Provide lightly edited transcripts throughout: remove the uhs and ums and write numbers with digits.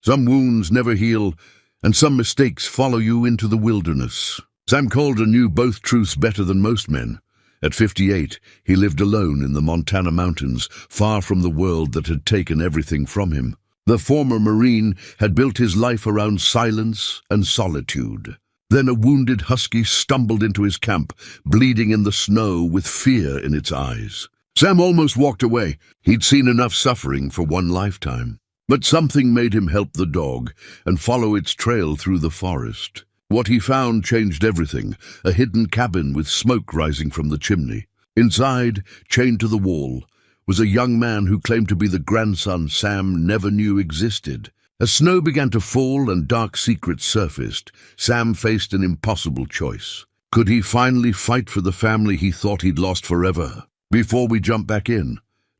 Some wounds never heal, and some mistakes follow you into the wilderness. Sam Calder knew both truths better than most men. At 58, he lived alone in the Montana mountains, far from the world that had taken everything from him. The former Marine had built his life around silence and solitude. Then a wounded husky stumbled into his camp, bleeding in the snow with fear in its eyes. Sam almost walked away. He'd seen enough suffering for one lifetime. But something made him help the dog and follow its trail through the forest. What he found changed everything, a hidden cabin with smoke rising from the chimney. Inside, chained to the wall, was a young man who claimed to be the grandson Sam never knew existed. As snow began to fall and dark secrets surfaced, Sam faced an impossible choice. Could he finally fight for the family he thought he'd lost forever? Before we jump back in,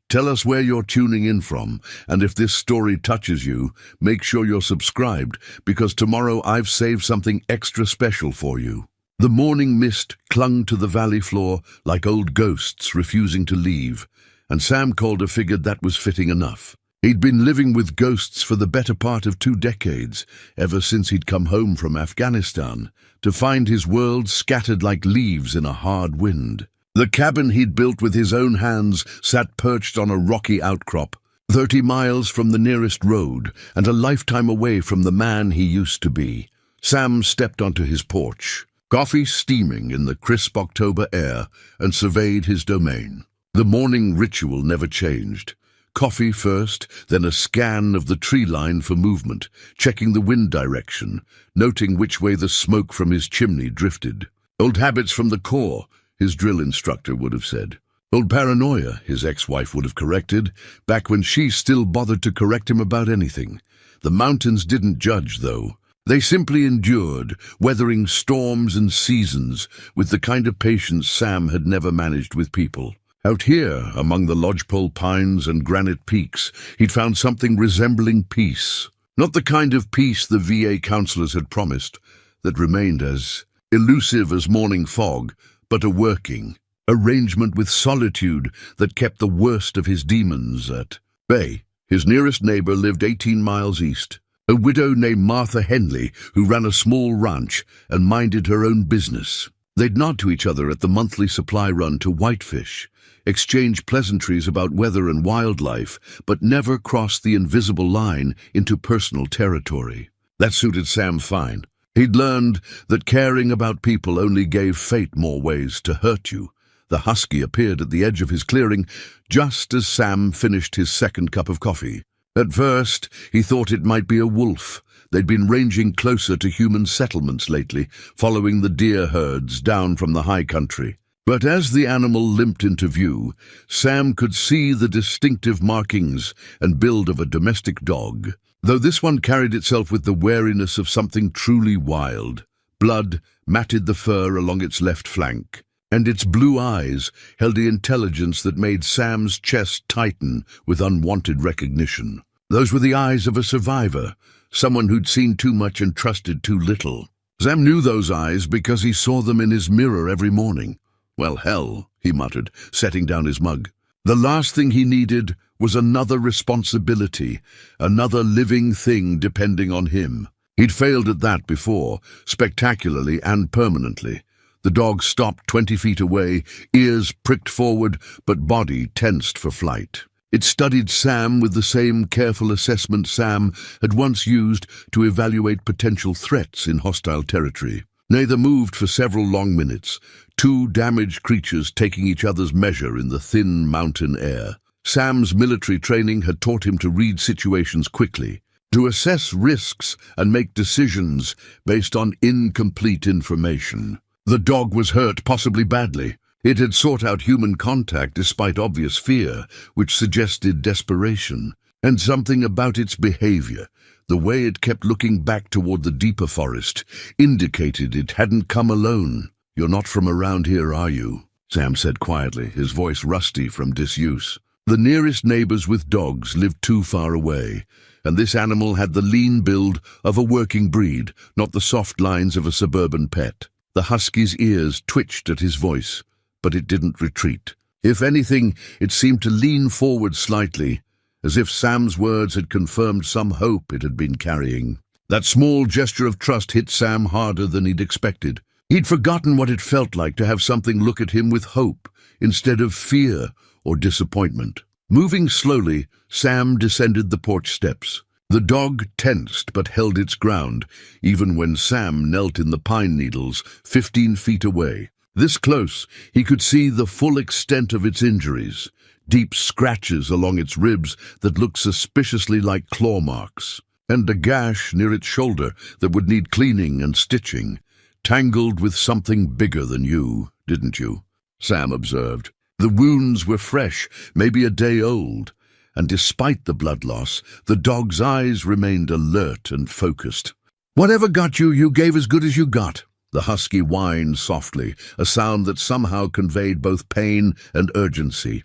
tell us where you're tuning in from, and if this story touches you, make sure you're subscribed, because tomorrow I've saved something extra special for you. The morning mist clung to the valley floor like old ghosts refusing to leave, and Sam Calder figured that was fitting enough. He'd been living with ghosts for the better part of 2 decades, ever since he'd come home from Afghanistan, to find his world scattered like leaves in a hard wind. The cabin he'd built with his own hands sat perched on a rocky outcrop, 30 miles from the nearest road and a lifetime away from the man he used to be. Sam stepped onto his porch, coffee steaming in the crisp October air, and surveyed his domain. The morning ritual never changed. Coffee first, then a scan of the tree line for movement, checking the wind direction, noting which way the smoke from his chimney drifted. Old habits from the Corps, his drill instructor would have said. Old paranoia, his ex-wife would have corrected, back when she still bothered to correct him about anything. The mountains didn't judge, though. They simply endured, weathering storms and seasons with the kind of patience Sam had never managed with people. Out here, among the lodgepole pines and granite peaks, he'd found something resembling peace. Not the kind of peace the VA counselors had promised, that remained as elusive as morning fog, but a working arrangement with solitude that kept the worst of his demons at bay. His nearest neighbor lived 18 miles east, a widow named Martha Henley, who ran a small ranch and minded her own business. They'd nod to each other at the monthly supply run to Whitefish, exchange pleasantries about weather and wildlife, but never cross the invisible line into personal territory. That suited Sam fine. He'd learned that caring about people only gave fate more ways to hurt you. The husky appeared at the edge of his clearing just as Sam finished his second cup of coffee. At first, he thought it might be a wolf. They'd been ranging closer to human settlements lately, following the deer herds down from the high country. But as the animal limped into view, Sam could see the distinctive markings and build of a domestic dog, though this one carried itself with the wariness of something truly wild. Blood matted the fur along its left flank, and its blue eyes held the intelligence that made Sam's chest tighten with unwanted recognition. Those were the eyes of a survivor, someone who'd seen too much and trusted too little. Sam knew those eyes because he saw them in his mirror every morning. Well, hell, he muttered, setting down his mug. The last thing he needed was another responsibility, another living thing depending on him. He'd failed at that before, spectacularly and permanently. The dog stopped 20 feet away, ears pricked forward, but body tensed for flight. It studied Sam with the same careful assessment Sam had once used to evaluate potential threats in hostile territory. Neither moved for several long minutes, 2 damaged creatures taking each other's measure in the thin mountain air. Sam's military training had taught him to read situations quickly, to assess risks and make decisions based on incomplete information. The dog was hurt, possibly badly. It had sought out human contact despite obvious fear, which suggested desperation. And something about its behavior, the way it kept looking back toward the deeper forest, indicated it hadn't come alone. "You're not from around here, are you?" Sam said quietly, his voice rusty from disuse. The nearest neighbors with dogs lived too far away, and this animal had the lean build of a working breed, not the soft lines of a suburban pet. The husky's ears twitched at his voice, but it didn't retreat. If anything, it seemed to lean forward slightly, as if Sam's words had confirmed some hope it had been carrying. That small gesture of trust hit Sam harder than he'd expected. He'd forgotten what it felt like to have something look at him with hope instead of fear or disappointment. Moving slowly, Sam descended the porch steps. The dog tensed but held its ground, even when Sam knelt in the pine needles 15 feet away. This close, he could see the full extent of its injuries, deep scratches along its ribs that looked suspiciously like claw marks, and a gash near its shoulder that would need cleaning and stitching. Tangled with something bigger than you, didn't you? Sam observed. The wounds were fresh, maybe a day old, and despite the blood loss, the dog's eyes remained alert and focused. "Whatever got you, you gave as good as you got." The husky whined softly, a sound that somehow conveyed both pain and urgency.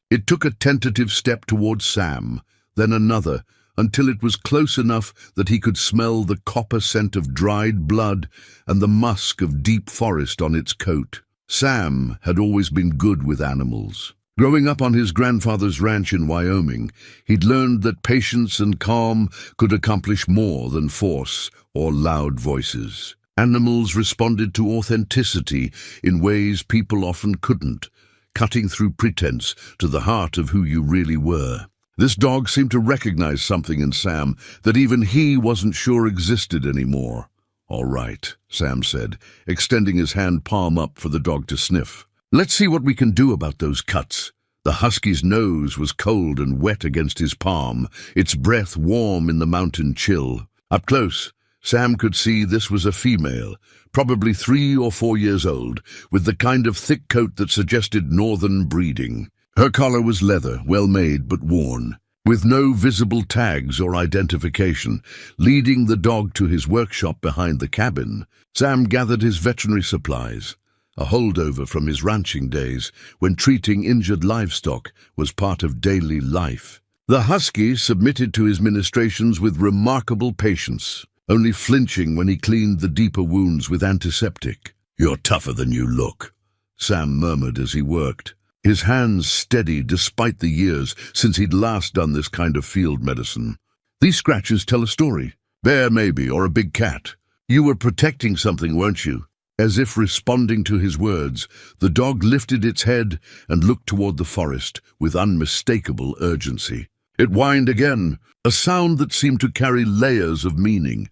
It took a tentative step towards Sam, then another, until it was close enough that he could smell the copper scent of dried blood and the musk of deep forest on its coat. Sam had always been good with animals. Growing up on his grandfather's ranch in Wyoming, he'd learned that patience and calm could accomplish more than force or loud voices. Animals responded to authenticity in ways people often couldn't, cutting through pretense to the heart of who you really were. This dog seemed to recognize something in Sam that even he wasn't sure existed anymore. "All right," Sam said, extending his hand palm up for the dog to sniff. "Let's see what we can do about those cuts." The husky's nose was cold and wet against his palm, its breath warm in the mountain chill. Up close, Sam could see this was a female, probably 3 or 4 years old, with the kind of thick coat that suggested northern breeding. Her collar was leather, well made but worn, with no visible tags or identification. Leading the dog to his workshop behind the cabin, Sam gathered his veterinary supplies, a holdover from his ranching days when treating injured livestock was part of daily life. The husky submitted to his ministrations with remarkable patience, only flinching when he cleaned the deeper wounds with antiseptic. "You're tougher than you look," Sam murmured as he worked, his hands steady despite the years since he'd last done this kind of field medicine. "These scratches tell a story. Bear maybe, or a big cat. You were protecting something, weren't you?" As if responding to his words, the dog lifted its head and looked toward the forest with unmistakable urgency. It whined again, a sound that seemed to carry layers of meaning.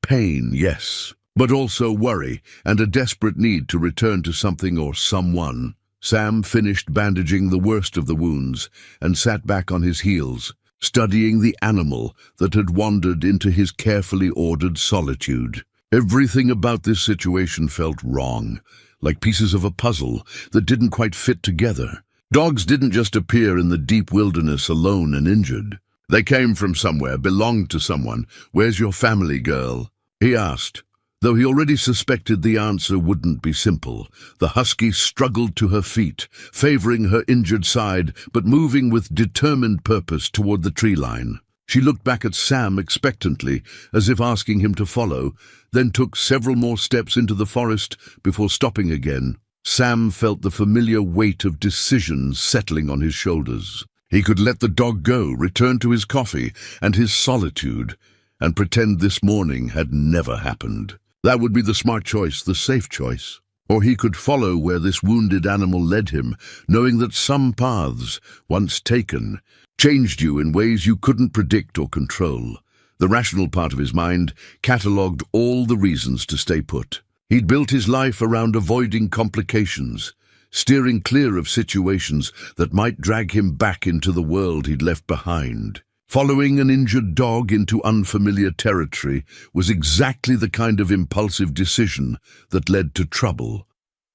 Pain, yes, but also worry and a desperate need to return to something or someone. Sam finished bandaging the worst of the wounds and sat back on his heels, studying the animal that had wandered into his carefully ordered solitude. Everything about this situation felt wrong, like pieces of a puzzle that didn't quite fit together. Dogs didn't just appear in the deep wilderness alone and injured. They came from somewhere, belonged to someone. "Where's your family, girl?" he asked. Though he already suspected the answer wouldn't be simple, the husky struggled to her feet, favoring her injured side, but moving with determined purpose toward the tree line. She looked back at Sam expectantly, as if asking him to follow, then took several more steps into the forest before stopping again. Sam felt the familiar weight of decisions settling on his shoulders. He could let the dog go, return to his coffee and his solitude, and pretend this morning had never happened. That would be the smart choice, the safe choice. Or he could follow where this wounded animal led him, knowing that some paths, once taken, changed you in ways you couldn't predict or control. The rational part of his mind catalogued all the reasons to stay put. He'd built his life around avoiding complications, steering clear of situations that might drag him back into the world he'd left behind. Following an injured dog into unfamiliar territory was exactly the kind of impulsive decision that led to trouble.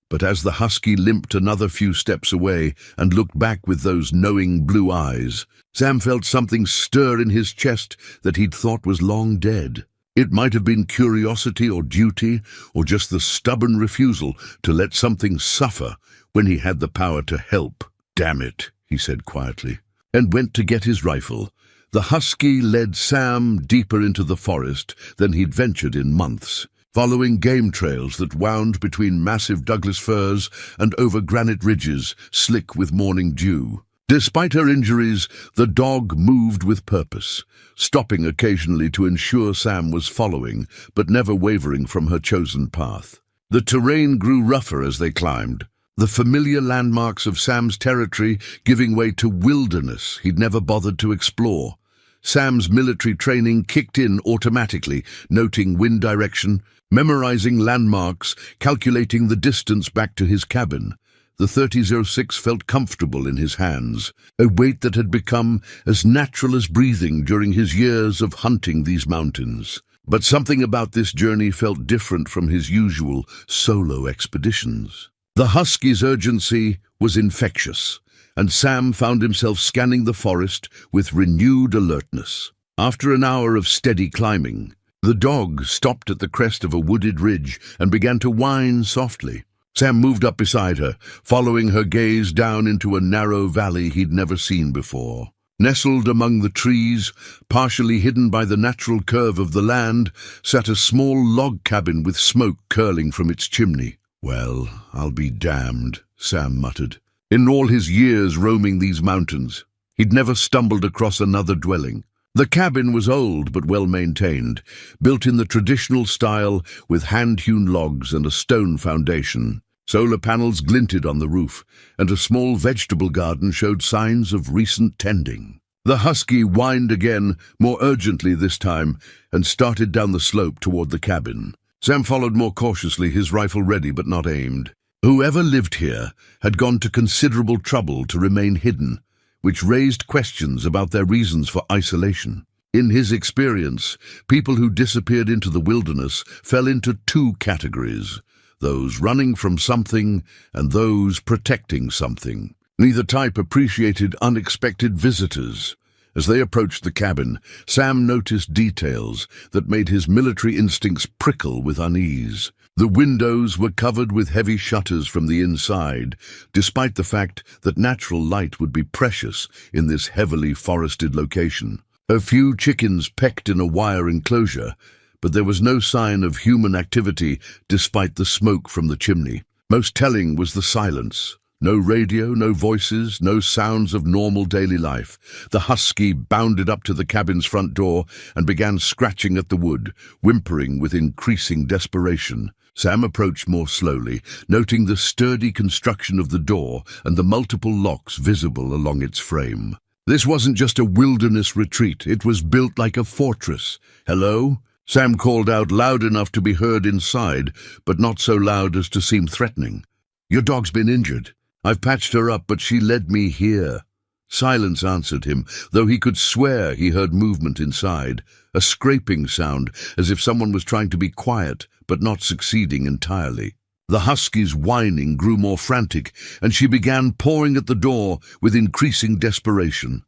But as the husky limped another few steps away and looked back with those knowing blue eyes, Sam felt something stir in his chest that he'd thought was long dead. It might have been curiosity or duty, or just the stubborn refusal to let something suffer when he had the power to help. "Damn it," he said quietly, and went to get his rifle. The husky led Sam deeper into the forest than he'd ventured in months, following game trails that wound between massive Douglas firs and over granite ridges slick with morning dew. Despite her injuries, the dog moved with purpose, stopping occasionally to ensure Sam was following, but never wavering from her chosen path. The terrain grew rougher as they climbed, the familiar landmarks of Sam's territory giving way to wilderness he'd never bothered to explore. Sam's military training kicked in automatically, noting wind direction, memorizing landmarks, calculating the distance back to his cabin. The 3006 felt comfortable in his hands, a weight that had become as natural as breathing during his years of hunting these mountains. But something about this journey felt different from his usual solo expeditions. The husky's urgency was infectious, and Sam found himself scanning the forest with renewed alertness. After an hour of steady climbing, the dog stopped at the crest of a wooded ridge and began to whine softly. Sam moved up beside her, following her gaze down into a narrow valley he'd never seen before. Nestled among the trees, partially hidden by the natural curve of the land, sat a small log cabin with smoke curling from its chimney. "Well, I'll be damned," Sam muttered. In all his years roaming these mountains, he'd never stumbled across another dwelling. The cabin was old but well-maintained, built in the traditional style with hand-hewn logs and a stone foundation. Solar panels glinted on the roof, and a small vegetable garden showed signs of recent tending. The husky whined again, more urgently this time, and started down the slope toward the cabin. Sam followed more cautiously, his rifle ready but not aimed. Whoever lived here had gone to considerable trouble to remain hidden, which raised questions about their reasons for isolation. In his experience, people who disappeared into the wilderness fell into two categories: those running from something and those protecting something. Neither type appreciated unexpected visitors. As they approached the cabin, Sam noticed details that made his military instincts prickle with unease. The windows were covered with heavy shutters from the inside, despite the fact that natural light would be precious in this heavily forested location. A few chickens pecked in a wire enclosure, but there was no sign of human activity despite the smoke from the chimney. Most telling was the silence. No radio, no voices, no sounds of normal daily life. The husky bounded up to the cabin's front door and began scratching at the wood, whimpering with increasing desperation. Sam approached more slowly, noting the sturdy construction of the door and the multiple locks visible along its frame. This wasn't just a wilderness retreat, it was built like a fortress. "Hello?" Sam called out loud enough to be heard inside, but not so loud as to seem threatening. "Your dog's been injured. I've patched her up, but she led me here." Silence answered him, though he could swear he heard movement inside, a scraping sound, as if someone was trying to be quiet, but not succeeding entirely. The husky's whining grew more frantic, and she began pawing at the door with increasing desperation.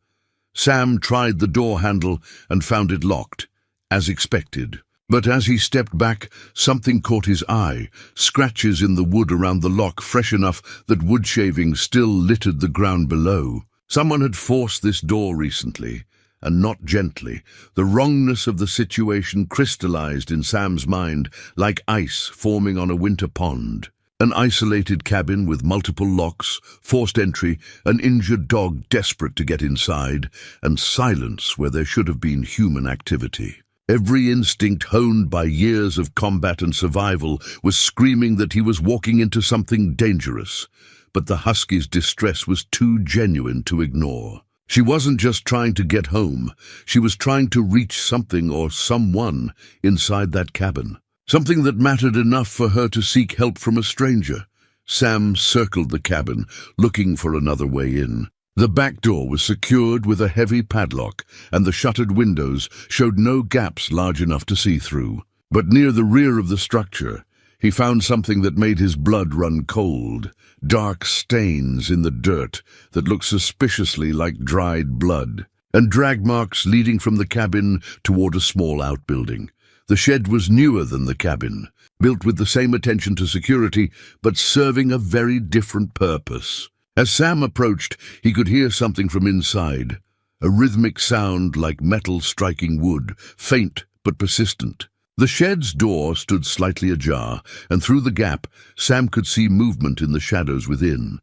Sam tried the door handle and found it locked, as expected. But as he stepped back, something caught his eye, scratches in the wood around the lock fresh enough that wood shavings still littered the ground below. Someone had forced this door recently, and not gently. The wrongness of the situation crystallized in Sam's mind like ice forming on a winter pond. An isolated cabin with multiple locks, forced entry, an injured dog desperate to get inside, and silence where there should have been human activity. Every instinct honed by years of combat and survival was screaming that he was walking into something dangerous, but the husky's distress was too genuine to ignore. She wasn't just trying to get home, she was trying to reach something or someone inside that cabin. Something that mattered enough for her to seek help from a stranger. Sam circled the cabin, looking for another way in. The back door was secured with a heavy padlock, and the shuttered windows showed no gaps large enough to see through. But near the rear of the structure, he found something that made his blood run cold. Dark stains in the dirt that looked suspiciously like dried blood, and drag marks leading from the cabin toward a small outbuilding. The shed was newer than the cabin, built with the same attention to security, but serving a very different purpose. As Sam approached, he could hear something from inside, a rhythmic sound like metal striking wood, faint but persistent. The shed's door stood slightly ajar, and through the gap, Sam could see movement in the shadows within.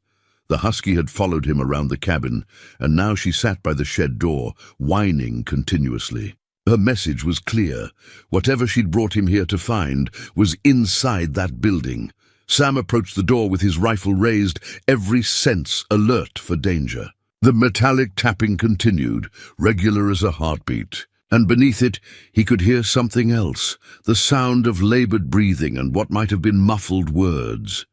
The husky had followed him around the cabin, and now she sat by the shed door, whining continuously. Her message was clear. Whatever she'd brought him here to find was inside that building. Sam approached the door with his rifle raised, every sense alert for danger. The metallic tapping continued, regular as a heartbeat. And beneath it, he could hear something else, the sound of labored breathing and what might have been muffled words.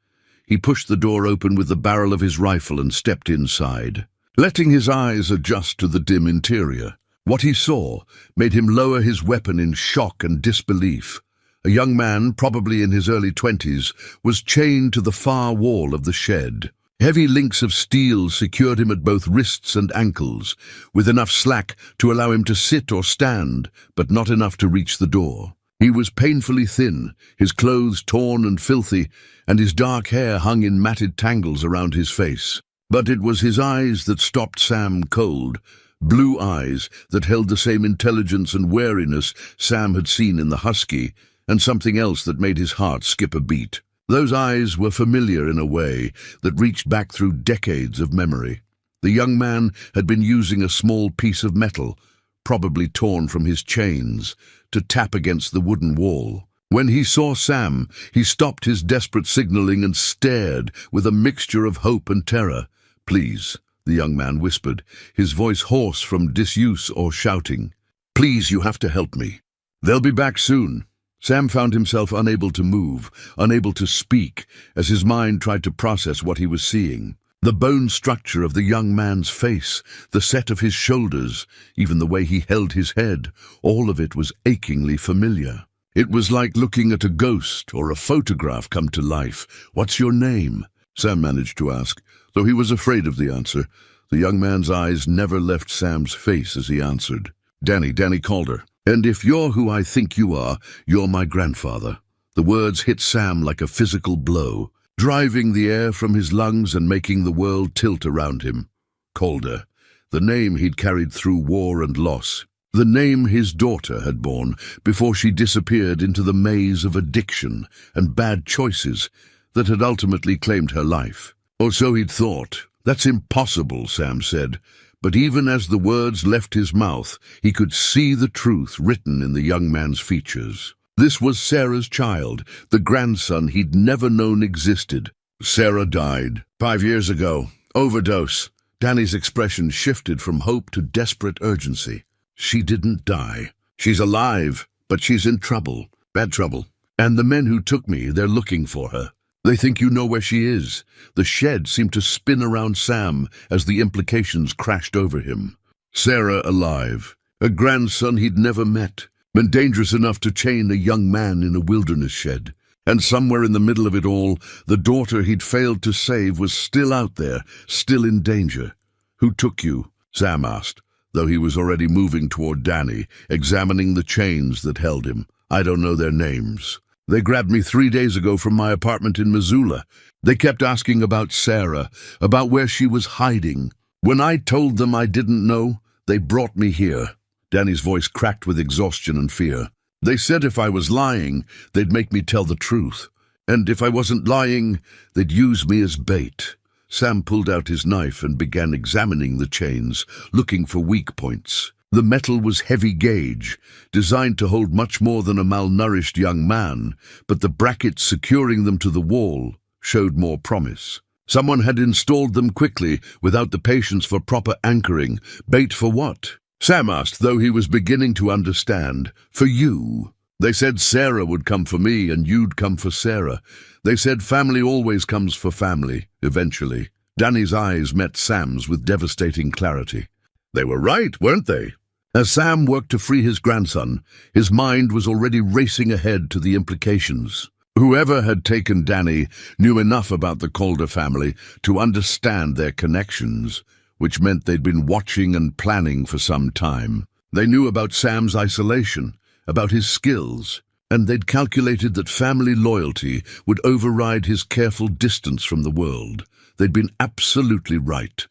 He pushed the door open with the barrel of his rifle and stepped inside, letting his eyes adjust to the dim interior. What he saw made him lower his weapon in shock and disbelief. A young man, probably in his early 20s, was chained to the far wall of the shed. Heavy links of steel secured him at both wrists and ankles, with enough slack to allow him to sit or stand, but not enough to reach the door. He was painfully thin, his clothes torn and filthy, and his dark hair hung in matted tangles around his face. But it was his eyes that stopped Sam cold, blue eyes that held the same intelligence and wariness Sam had seen in the husky, and something else that made his heart skip a beat. Those eyes were familiar in a way that reached back through decades of memory. The young man had been using a small piece of metal, probably torn from his chains, to tap against the wooden wall. When he saw Sam, he stopped his desperate signaling and stared with a mixture of hope and terror. "Please," the young man whispered, his voice hoarse from disuse or shouting. "Please, you have to help me. They'll be back soon." Sam found himself unable to move, unable to speak, as his mind tried to process what he was seeing. The bone structure of the young man's face, the set of his shoulders, even the way he held his head, all of it was achingly familiar. It was like looking at a ghost or a photograph come to life. "What's your name?" Sam managed to ask, though he was afraid of the answer. The young man's eyes never left Sam's face as he answered. Danny Calder. "And if you're who I think you are, you're my grandfather." The words hit Sam like a physical blow, driving the air from his lungs and making the world tilt around him. Calder, the name he'd carried through war and loss, the name his daughter had borne before she disappeared into the maze of addiction and bad choices that had ultimately claimed her life. Or so he'd thought. "That's impossible," Sam said. But even as the words left his mouth, he could see the truth written in the young man's features. This was Sarah's child, the grandson he'd never known existed. "Sarah died 5 years ago. Overdose." Danny's expression shifted from hope to desperate urgency. "She didn't die. She's alive, but she's in trouble. Bad trouble. And the men who took me, they're looking for her. They think you know where she is." The shed seemed to spin around Sam as the implications crashed over him. Sarah alive, a grandson he'd never met, been dangerous enough to chain a young man in a wilderness shed. And somewhere in the middle of it all, the daughter he'd failed to save was still out there, still in danger. "Who took you?" Sam asked, though he was already moving toward Danny, examining the chains that held him. "I don't know their names. They grabbed me 3 days ago from my apartment in Missoula. They kept asking about Sarah, about where she was hiding. When I told them I didn't know, they brought me here." Danny's voice cracked with exhaustion and fear. "They said if I was lying, they'd make me tell the truth. And if I wasn't lying, they'd use me as bait." Sam pulled out his knife and began examining the chains, looking for weak points. The metal was heavy gauge, designed to hold much more than a malnourished young man, but the brackets securing them to the wall showed more promise. Someone had installed them quickly, without the patience for proper anchoring. Bait for what? Sam asked, though he was beginning to understand. "For you. They said Sarah would come for me and you'd come for Sarah. They said family always comes for family, eventually." Danny's eyes met Sam's with devastating clarity. They were right, weren't they? As Sam worked to free his grandson, his mind was already racing ahead to the implications. Whoever had taken Danny knew enough about the Calder family to understand their connections, which meant they'd been watching and planning for some time. They knew about Sam's isolation, about his skills, and they'd calculated that family loyalty would override his careful distance from the world. They'd been absolutely right.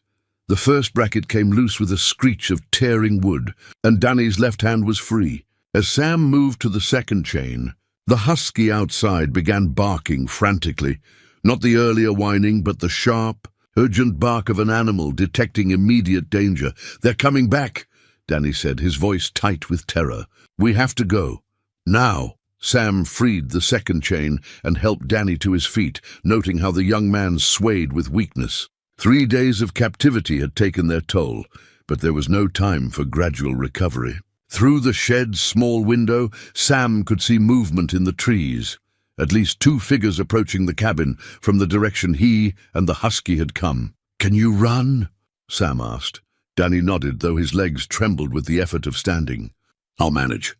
The first bracket came loose with a screech of tearing wood, and Danny's left hand was free. As Sam moved to the second chain, the husky outside began barking frantically, not the earlier whining, but the sharp, urgent bark of an animal detecting immediate danger. "They're coming back," Danny said, his voice tight with terror. "We have to go. Now." Sam freed the second chain and helped Danny to his feet, noting how the young man swayed with weakness. 3 days of captivity had taken their toll, but there was no time for gradual recovery. Through the shed's small window, Sam could see movement in the trees. At least 2 figures approaching the cabin from the direction he and the husky had come. "Can you run?" Sam asked. Danny nodded, though his legs trembled with the effort of standing. "I'll manage.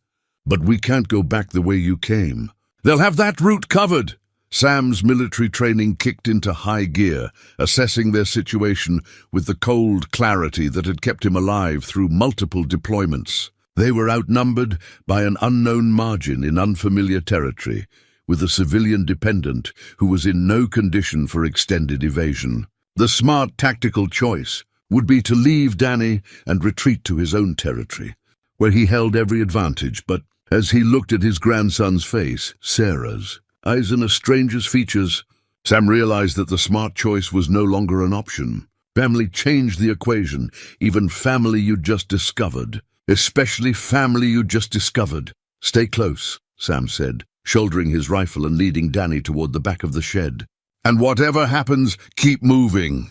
But we can't go back the way you came." "They'll have that route covered." Sam's military training kicked into high gear, assessing their situation with the cold clarity that had kept him alive through multiple deployments. They were outnumbered by an unknown margin in unfamiliar territory, with a civilian dependent who was in no condition for extended evasion. The smart tactical choice would be to leave Danny and retreat to his own territory, where he held every advantage. But as he looked at his grandson's face, Sarah's, eyes and a stranger's features, Sam realized that the smart choice was no longer an option. Family changed the equation, even family you'd just discovered. Especially family you'd just discovered. "Stay close," Sam said, shouldering his rifle and leading Danny toward the back of the shed. "And whatever happens, keep moving."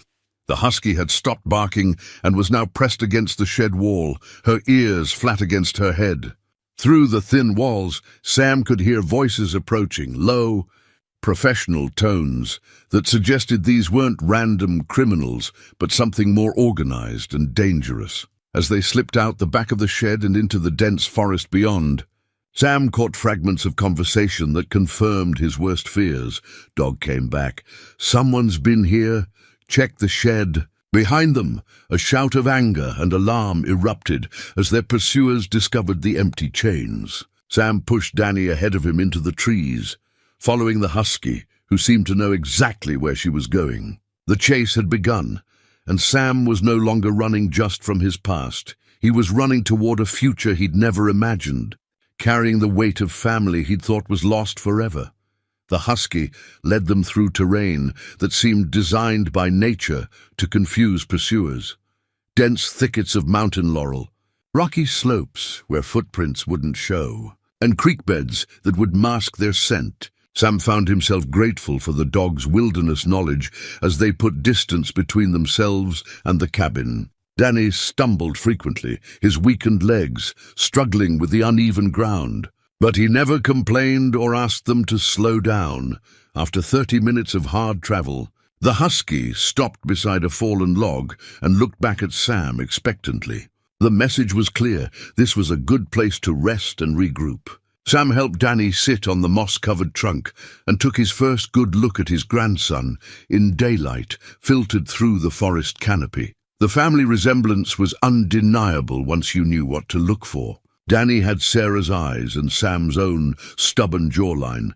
The husky had stopped barking and was now pressed against the shed wall, her ears flat against her head. Through the thin walls, Sam could hear voices approaching, low, professional tones that suggested these weren't random criminals, but something more organized and dangerous. As they slipped out the back of the shed and into the dense forest beyond, Sam caught fragments of conversation that confirmed his worst fears. Dog came back. "Someone's been here. Check the shed." Behind them, a shout of anger and alarm erupted as their pursuers discovered the empty chains. Sam pushed Danny ahead of him into the trees, following the husky, who seemed to know exactly where she was going. The chase had begun, and Sam was no longer running just from his past. He was running toward a future he'd never imagined, carrying the weight of family he'd thought was lost forever. The husky led them through terrain that seemed designed by nature to confuse pursuers. Dense thickets of mountain laurel, rocky slopes where footprints wouldn't show, and creek beds that would mask their scent. Sam found himself grateful for the dog's wilderness knowledge as they put distance between themselves and the cabin. Danny stumbled frequently, his weakened legs struggling with the uneven ground. But he never complained or asked them to slow down. After 30 minutes of hard travel, the husky stopped beside a fallen log and looked back at Sam expectantly. The message was clear. This was a good place to rest and regroup. Sam helped Danny sit on the moss-covered trunk and took his first good look at his grandson in daylight filtered through the forest canopy. The family resemblance was undeniable once you knew what to look for. Danny had Sarah's eyes and Sam's own stubborn jawline,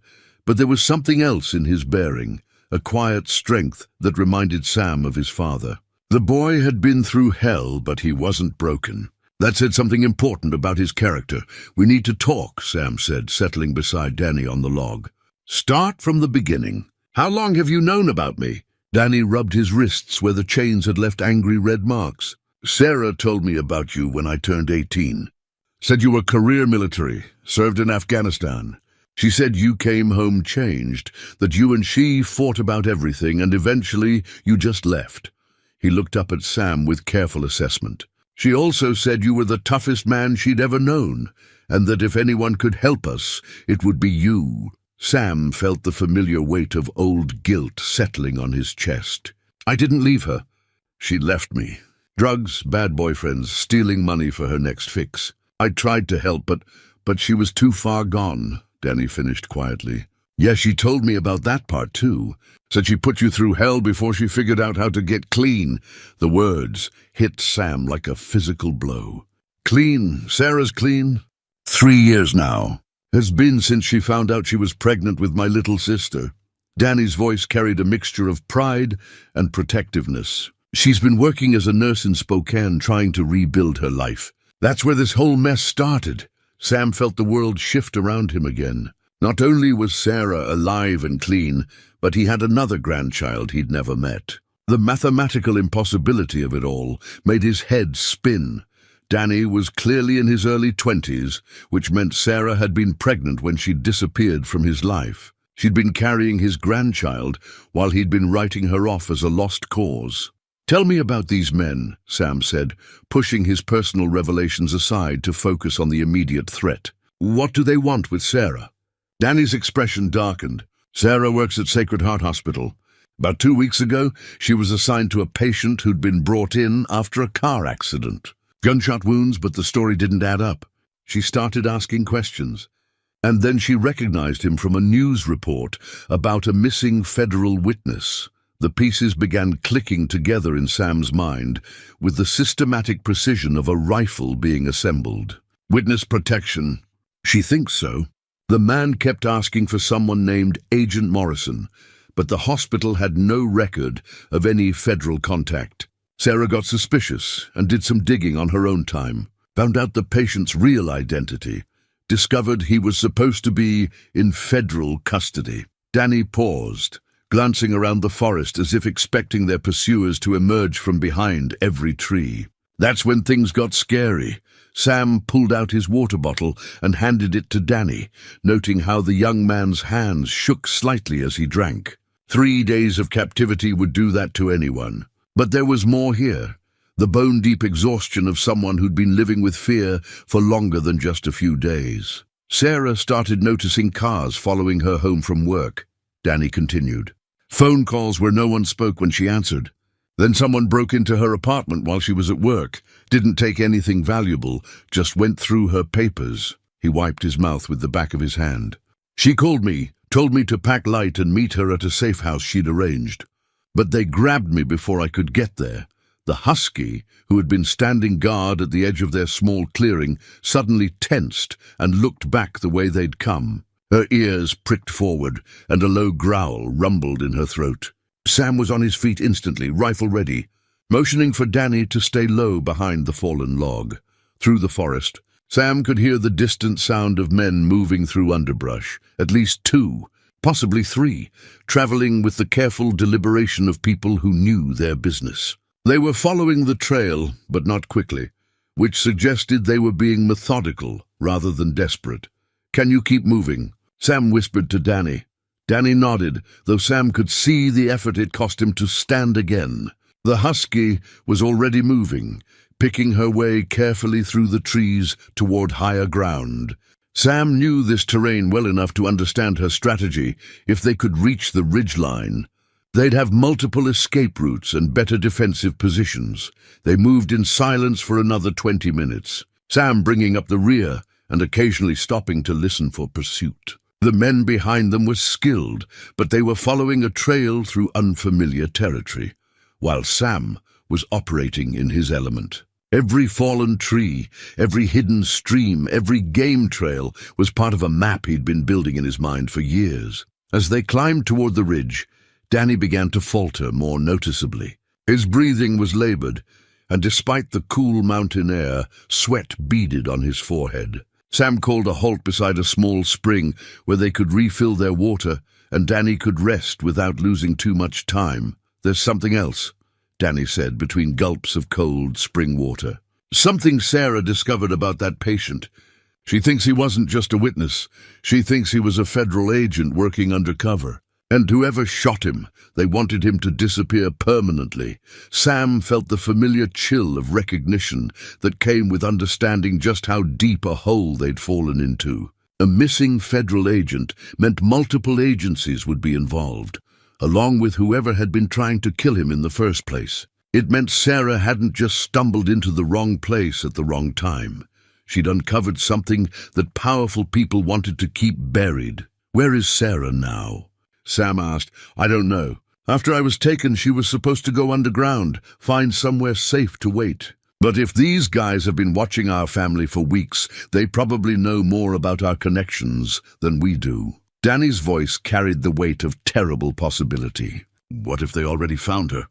but there was something else in his bearing, a quiet strength that reminded Sam of his father. The boy had been through hell, but he wasn't broken. That said something important about his character. "We need to talk," Sam said, settling beside Danny on the log. "Start from the beginning. How long have you known about me?" Danny rubbed his wrists where the chains had left angry red marks. "Sarah told me about you when I turned 18. Said you were career military, served in Afghanistan. She said you came home changed, that you and she fought about everything, and eventually you just left." He looked up at Sam with careful assessment. "She also said you were the toughest man she'd ever known, and that if anyone could help us, it would be you." Sam felt the familiar weight of old guilt settling on his chest. "I didn't leave her. She left me. Drugs, bad boyfriends, stealing money for her next fix. I tried to help, but she was too far gone," Danny finished quietly. "Yeah, she told me about that part too. Said she put you through hell before she figured out how to get clean." The words hit Sam like a physical blow. "Clean? Sarah's clean?" 3 years now. Has been since she found out she was pregnant with my little sister." Danny's voice carried a mixture of pride and protectiveness. "She's been working as a nurse in Spokane, trying to rebuild her life. That's where this whole mess started." Sam felt the world shift around him again. Not only was Sarah alive and clean, but he had another grandchild he'd never met. The mathematical impossibility of it all made his head spin. Danny was clearly in his early 20s, which meant Sarah had been pregnant when she disappeared from his life. She'd been carrying his grandchild while he'd been writing her off as a lost cause. "Tell me about these men," Sam said, pushing his personal revelations aside to focus on the immediate threat. "What do they want with Sarah?" Danny's expression darkened. "Sarah works at Sacred Heart Hospital. About 2 weeks ago, she was assigned to a patient who'd been brought in after a car accident. Gunshot wounds, but the story didn't add up. She started asking questions. And then she recognized him from a news report about a missing federal witness. The pieces began clicking together in Sam's mind, with the systematic precision of a rifle being assembled. Witness protection. She thinks so. The man kept asking for someone named Agent Morrison, but the hospital had no record of any federal contact. Sarah got suspicious and did some digging on her own time, found out the patient's real identity, discovered he was supposed to be in federal custody. Danny paused, glancing around the forest as if expecting their pursuers to emerge from behind every tree. That's when things got scary. Sam pulled out his water bottle and handed it to Danny, noting how the young man's hands shook slightly as he drank. 3 days of captivity would do that to anyone. But there was more here. The bone-deep exhaustion of someone who'd been living with fear for longer than just a few days. Sarah started noticing cars following her home from work. Danny continued. Phone calls where no one spoke when she answered. Then someone broke into her apartment while she was at work, didn't take anything valuable, just went through her papers. He wiped his mouth with the back of his hand. She called me, told me to pack light and meet her at a safe house she'd arranged. But they grabbed me before I could get there. The husky, who had been standing guard at the edge of their small clearing, suddenly tensed and looked back the way they'd come. Her ears pricked forward, and a low growl rumbled in her throat. Sam was on his feet instantly, rifle ready, motioning for Danny to stay low behind the fallen log. Through the forest, Sam could hear the distant sound of men moving through underbrush, at least 2, possibly 3, traveling with the careful deliberation of people who knew their business. They were following the trail, but not quickly, which suggested they were being methodical rather than desperate. "Can you keep moving?" Sam whispered to Danny. Danny nodded, though Sam could see the effort it cost him to stand again. The husky was already moving, picking her way carefully through the trees toward higher ground. Sam knew this terrain well enough to understand her strategy. If they could reach the ridgeline, they'd have multiple escape routes and better defensive positions. They moved in silence for another 20 minutes, Sam bringing up the rear and occasionally stopping to listen for pursuit. The men behind them were skilled, but they were following a trail through unfamiliar territory, while Sam was operating in his element. Every fallen tree, every hidden stream, every game trail was part of a map he'd been building in his mind for years. As they climbed toward the ridge, Danny began to falter more noticeably. His breathing was labored, and despite the cool mountain air, sweat beaded on his forehead. Sam called a halt beside a small spring where they could refill their water, and Danny could rest without losing too much time. "There's something else," Danny said between gulps of cold spring water. "Something Sarah discovered about that patient. She thinks he wasn't just a witness. She thinks he was a federal agent working undercover. And whoever shot him, they wanted him to disappear permanently." Sam felt the familiar chill of recognition that came with understanding just how deep a hole they'd fallen into. A missing federal agent meant multiple agencies would be involved, along with whoever had been trying to kill him in the first place. It meant Sarah hadn't just stumbled into the wrong place at the wrong time. She'd uncovered something that powerful people wanted to keep buried. "Where is Sarah now?" Sam asked. "I don't know. After I was taken, she was supposed to go underground, find somewhere safe to wait. But if these guys have been watching our family for weeks, they probably know more about our connections than we do." Danny's voice carried the weight of terrible possibility. What if they already found her?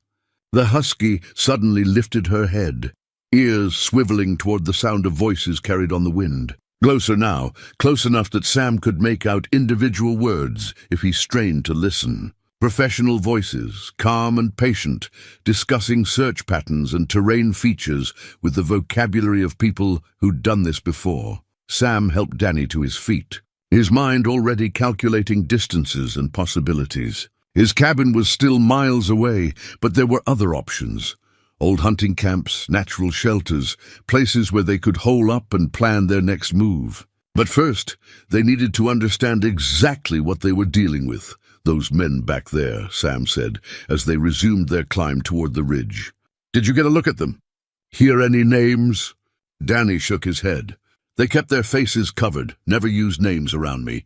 The husky suddenly lifted her head, ears swiveling toward the sound of voices carried on the wind. Closer now, close enough that Sam could make out individual words if he strained to listen. Professional voices, calm and patient, discussing search patterns and terrain features with the vocabulary of people who'd done this before. Sam helped Danny to his feet, his mind already calculating distances and possibilities. His cabin was still miles away, but there were other options. Old hunting camps, natural shelters, places where they could hole up and plan their next move. But first, they needed to understand exactly what they were dealing with. "Those men back there," Sam said, as they resumed their climb toward the ridge. "Did you get a look at them? Hear any names?" Danny shook his head. "They kept their faces covered, never used names around me.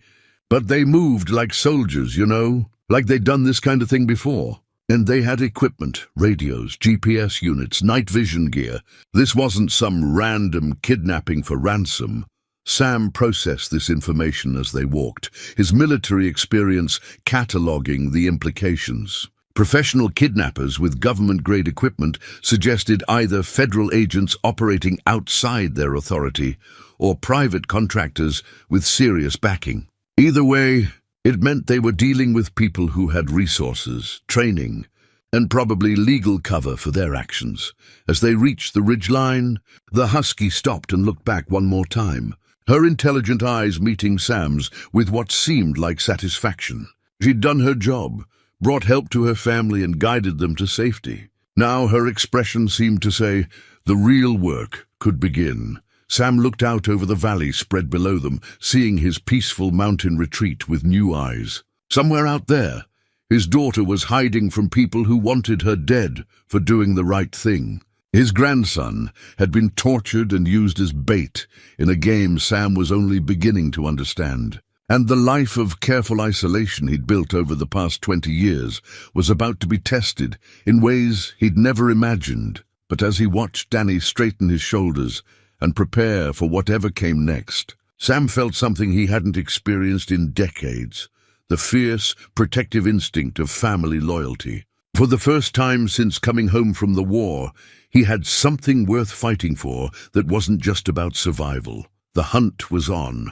But they moved like soldiers, you know, like they'd done this kind of thing before. And they had equipment, radios, GPS units, night vision gear. This wasn't some random kidnapping for ransom." Sam processed this information as they walked, his military experience cataloging the implications. Professional kidnappers with government-grade equipment suggested either federal agents operating outside their authority or private contractors with serious backing. Either way, it meant they were dealing with people who had resources, training, and probably legal cover for their actions. As they reached the ridgeline, the husky stopped and looked back one more time, her intelligent eyes meeting Sam's with what seemed like satisfaction. She'd done her job, brought help to her family and guided them to safety. Now her expression seemed to say, the real work could begin. Sam looked out over the valley spread below them, seeing his peaceful mountain retreat with new eyes. Somewhere out there, his daughter was hiding from people who wanted her dead for doing the right thing. His grandson had been tortured and used as bait in a game Sam was only beginning to understand. And the life of careful isolation he'd built over the past 20 years was about to be tested in ways he'd never imagined. But as he watched Danny straighten his shoulders and prepare for whatever came next, Sam felt something he hadn't experienced in decades, the fierce, protective instinct of family loyalty. For the first time since coming home from the war, he had something worth fighting for that wasn't just about survival. The hunt was on,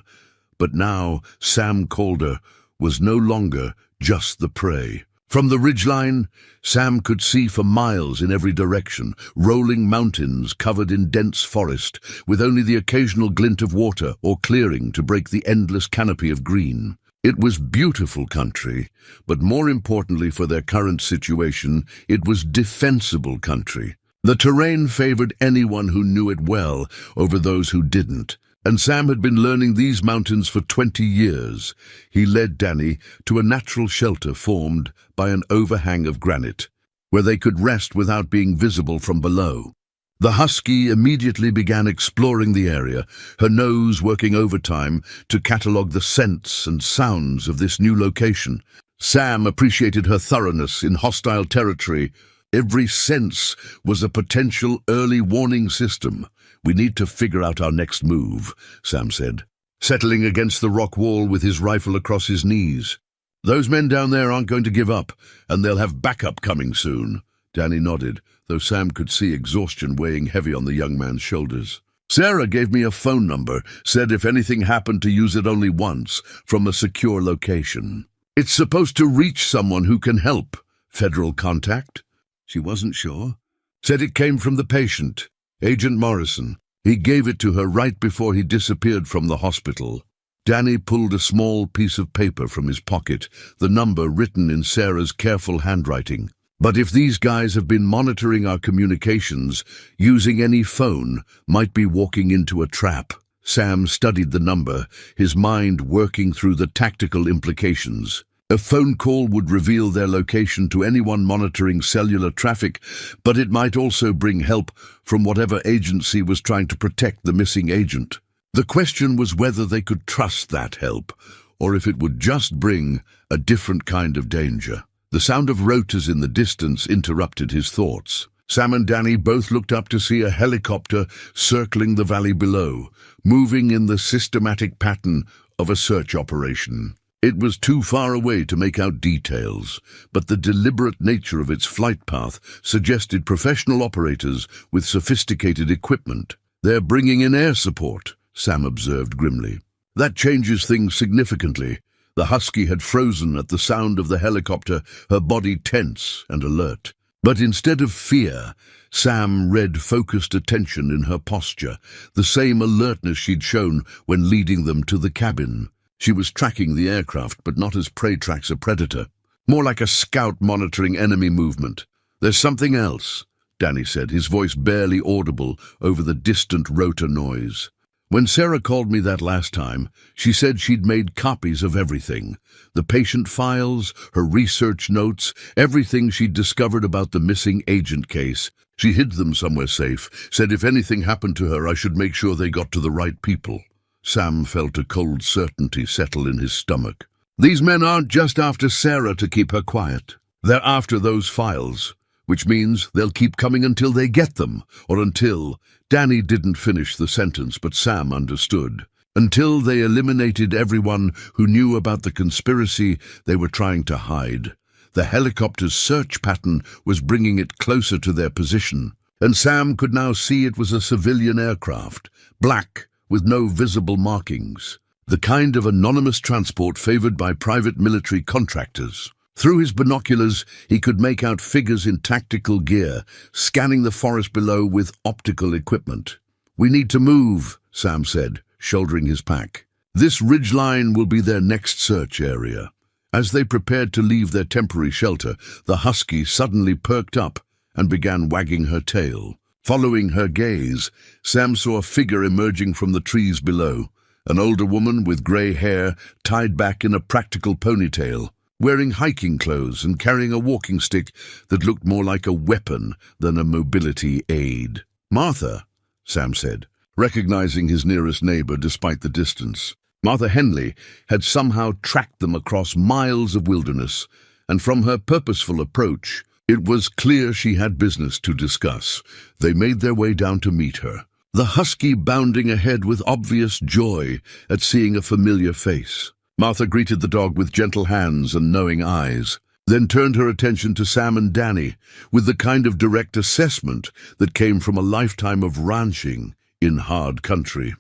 but now Sam Calder was no longer just the prey. From the ridgeline, Sam could see for miles in every direction, rolling mountains covered in dense forest, with only the occasional glint of water or clearing to break the endless canopy of green. It was beautiful country, but more importantly for their current situation, it was defensible country. The terrain favored anyone who knew it well over those who didn't, and Sam had been learning these mountains for 20 years. He led Danny to a natural shelter formed by an overhang of granite, where they could rest without being visible from below. The husky immediately began exploring the area, her nose working overtime to catalog the scents and sounds of this new location. Sam appreciated her thoroughness in hostile territory. Every sense was a potential early warning system. "We need to figure out our next move," Sam said, settling against the rock wall with his rifle across his knees. "Those men down there aren't going to give up, and they'll have backup coming soon." Danny nodded, though Sam could see exhaustion weighing heavy on the young man's shoulders. "Sarah gave me a phone number, said if anything happened to use it only once, from a secure location. It's supposed to reach someone who can help. Federal contact?" She wasn't sure. "Said it came from the patient, Agent Morrison. He gave it to her right before he disappeared from the hospital." Danny pulled a small piece of paper from his pocket, the number written in Sarah's careful handwriting. "But if these guys have been monitoring our communications, using any phone might be walking into a trap." Sam studied the number, his mind working through the tactical implications. A phone call would reveal their location to anyone monitoring cellular traffic, but it might also bring help from whatever agency was trying to protect the missing agent. The question was whether they could trust that help, or if it would just bring a different kind of danger. The sound of rotors in the distance interrupted his thoughts. Sam and Danny both looked up to see a helicopter circling the valley below, moving in the systematic pattern of a search operation. It was too far away to make out details, but the deliberate nature of its flight path suggested professional operators with sophisticated equipment. "They're bringing in air support," Sam observed grimly. "That changes things significantly. The husky had frozen at the sound of the helicopter, her body tense and alert. But instead of fear, Sam read focused attention in her posture, the same alertness she'd shown when leading them to the cabin. She was tracking the aircraft, but not as prey tracks a predator. More like a scout monitoring enemy movement. "There's something else," Danny said, his voice barely audible over the distant rotor noise. "When Sarah called me that last time, she said she'd made copies of everything. The patient files, her research notes, everything she'd discovered about the missing agent case. She hid them somewhere safe, said if anything happened to her I should make sure they got to the right people." Sam felt a cold certainty settle in his stomach. These men aren't just after Sarah to keep her quiet. They're after those files, which means they'll keep coming until they get them, or until— Danny didn't finish the sentence, but Sam understood. Until they eliminated everyone who knew about the conspiracy they were trying to hide. The helicopter's search pattern was bringing it closer to their position, and Sam could now see it was a civilian aircraft, black, with no visible markings. The kind of anonymous transport favored by private military contractors. Through his binoculars, he could make out figures in tactical gear, scanning the forest below with optical equipment. "We need to move," Sam said, shouldering his pack. "This ridgeline will be their next search area." As they prepared to leave their temporary shelter, the husky suddenly perked up and began wagging her tail. Following her gaze, Sam saw a figure emerging from the trees below, an older woman with grey hair tied back in a practical ponytail, wearing hiking clothes and carrying a walking stick that looked more like a weapon than a mobility aid. "Martha," Sam said, recognizing his nearest neighbor despite the distance. Martha Henley had somehow tracked them across miles of wilderness, and from her purposeful approach, it was clear she had business to discuss. They made their way down to meet her, the husky bounding ahead with obvious joy at seeing a familiar face. Martha greeted the dog with gentle hands and knowing eyes, then turned her attention to Sam and Danny with the kind of direct assessment that came from a lifetime of ranching in hard country.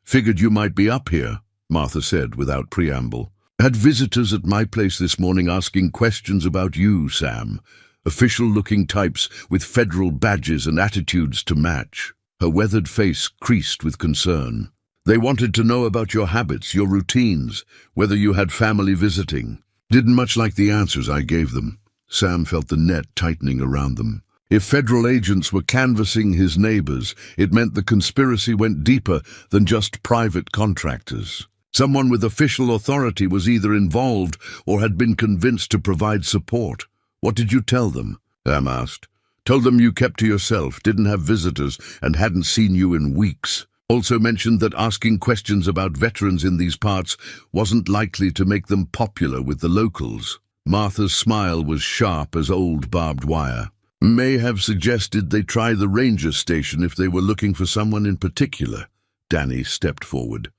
"Figured you might be up here," Martha said without preamble. "Had visitors at my place this morning asking questions about you, Sam. Official-looking types with federal badges and attitudes to match." Her weathered face creased with concern. "They wanted to know about your habits, your routines, whether you had family visiting." Didn't much like the answers I gave them. Sam felt the net tightening around them. If federal agents were canvassing his neighbors, it meant the conspiracy went deeper than just private contractors. Someone with official authority was either involved or had been convinced to provide support. "What did you tell them?" Sam asked. "Told them you kept to yourself, didn't have visitors, and hadn't seen you in weeks. Also mentioned that asking questions about veterans in these parts wasn't likely to make them popular with the locals." Martha's smile was sharp as old barbed wire. "May have suggested they try the ranger station if they were looking for someone in particular." Danny stepped forward,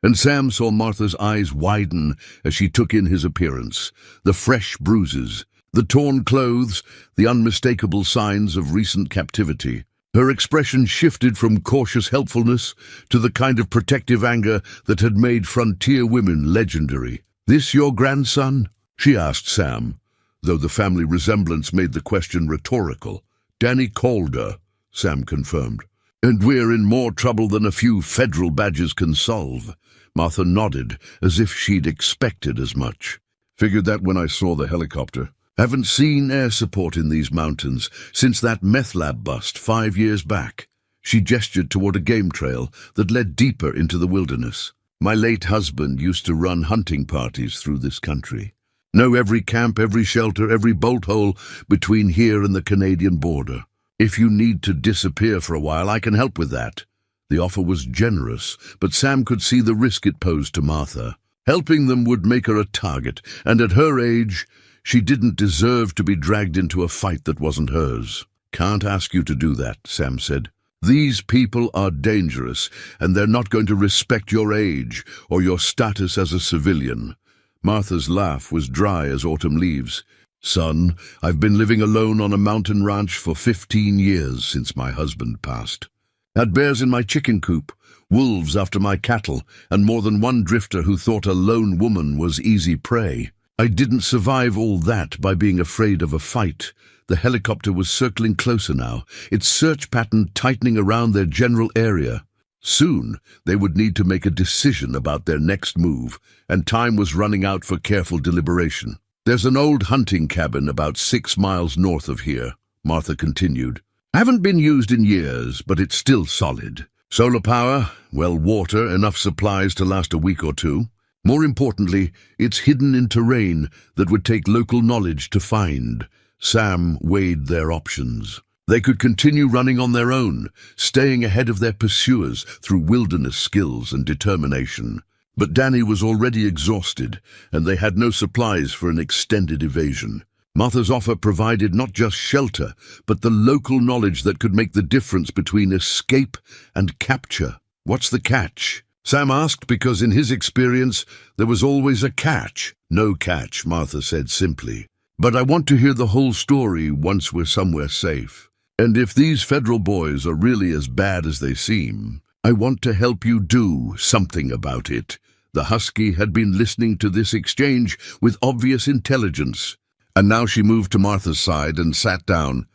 and Sam saw Martha's eyes widen as she took in his appearance. The fresh bruises, the torn clothes, the unmistakable signs of recent captivity. Her expression shifted from cautious helpfulness to the kind of protective anger that had made frontier women legendary. "This your grandson?" she asked Sam, though the family resemblance made the question rhetorical. "Danny Calder," Sam confirmed. "And we're in more trouble than a few federal badges can solve." Martha nodded, as if she'd expected as much. "Figured that when I saw the helicopter. Haven't seen air support in these mountains since that meth lab bust 5 years back." She gestured toward a game trail that led deeper into the wilderness. "My late husband used to run hunting parties through this country. Know every camp, every shelter, every bolt hole between here and the Canadian border. If you need to disappear for a while, I can help with that." The offer was generous, but Sam could see the risk it posed to Martha. Helping them would make her a target, and at her age, she didn't deserve to be dragged into a fight that wasn't hers. "Can't ask you to do that," Sam said. "These people are dangerous, and they're not going to respect your age or your status as a civilian." Martha's laugh was dry as autumn leaves. "Son, I've been living alone on a mountain ranch for 15 years since my husband passed. Had bears in my chicken coop, wolves after my cattle, and more than one drifter who thought a lone woman was easy prey. I didn't survive all that by being afraid of a fight. The helicopter was circling closer now, its search pattern tightening around their general area. Soon, they would need to make a decision about their next move, and time was running out for careful deliberation. There's an old hunting cabin about 6 miles north of here, Martha continued. Haven't been used in years, but it's still solid. Solar power, well, water, enough supplies to last a week or two. More importantly, it's hidden in terrain that would take local knowledge to find. Sam weighed their options. They could continue running on their own, staying ahead of their pursuers through wilderness skills and determination. But Danny was already exhausted, and they had no supplies for an extended evasion. Martha's offer provided not just shelter, but the local knowledge that could make the difference between escape and capture. What's the catch? Sam asked, because in his experience, there was always a catch. No catch, Martha said simply. But I want to hear the whole story once we're somewhere safe. And if these federal boys are really as bad as they seem, I want to help you do something about it. The husky had been listening to this exchange with obvious intelligence, and now she moved to Martha's side and sat down,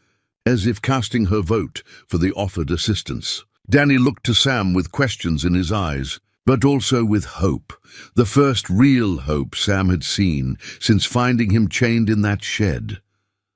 as if casting her vote for the offered assistance. Danny looked to Sam with questions in his eyes, but also with hope, the first real hope Sam had seen since finding him chained in that shed.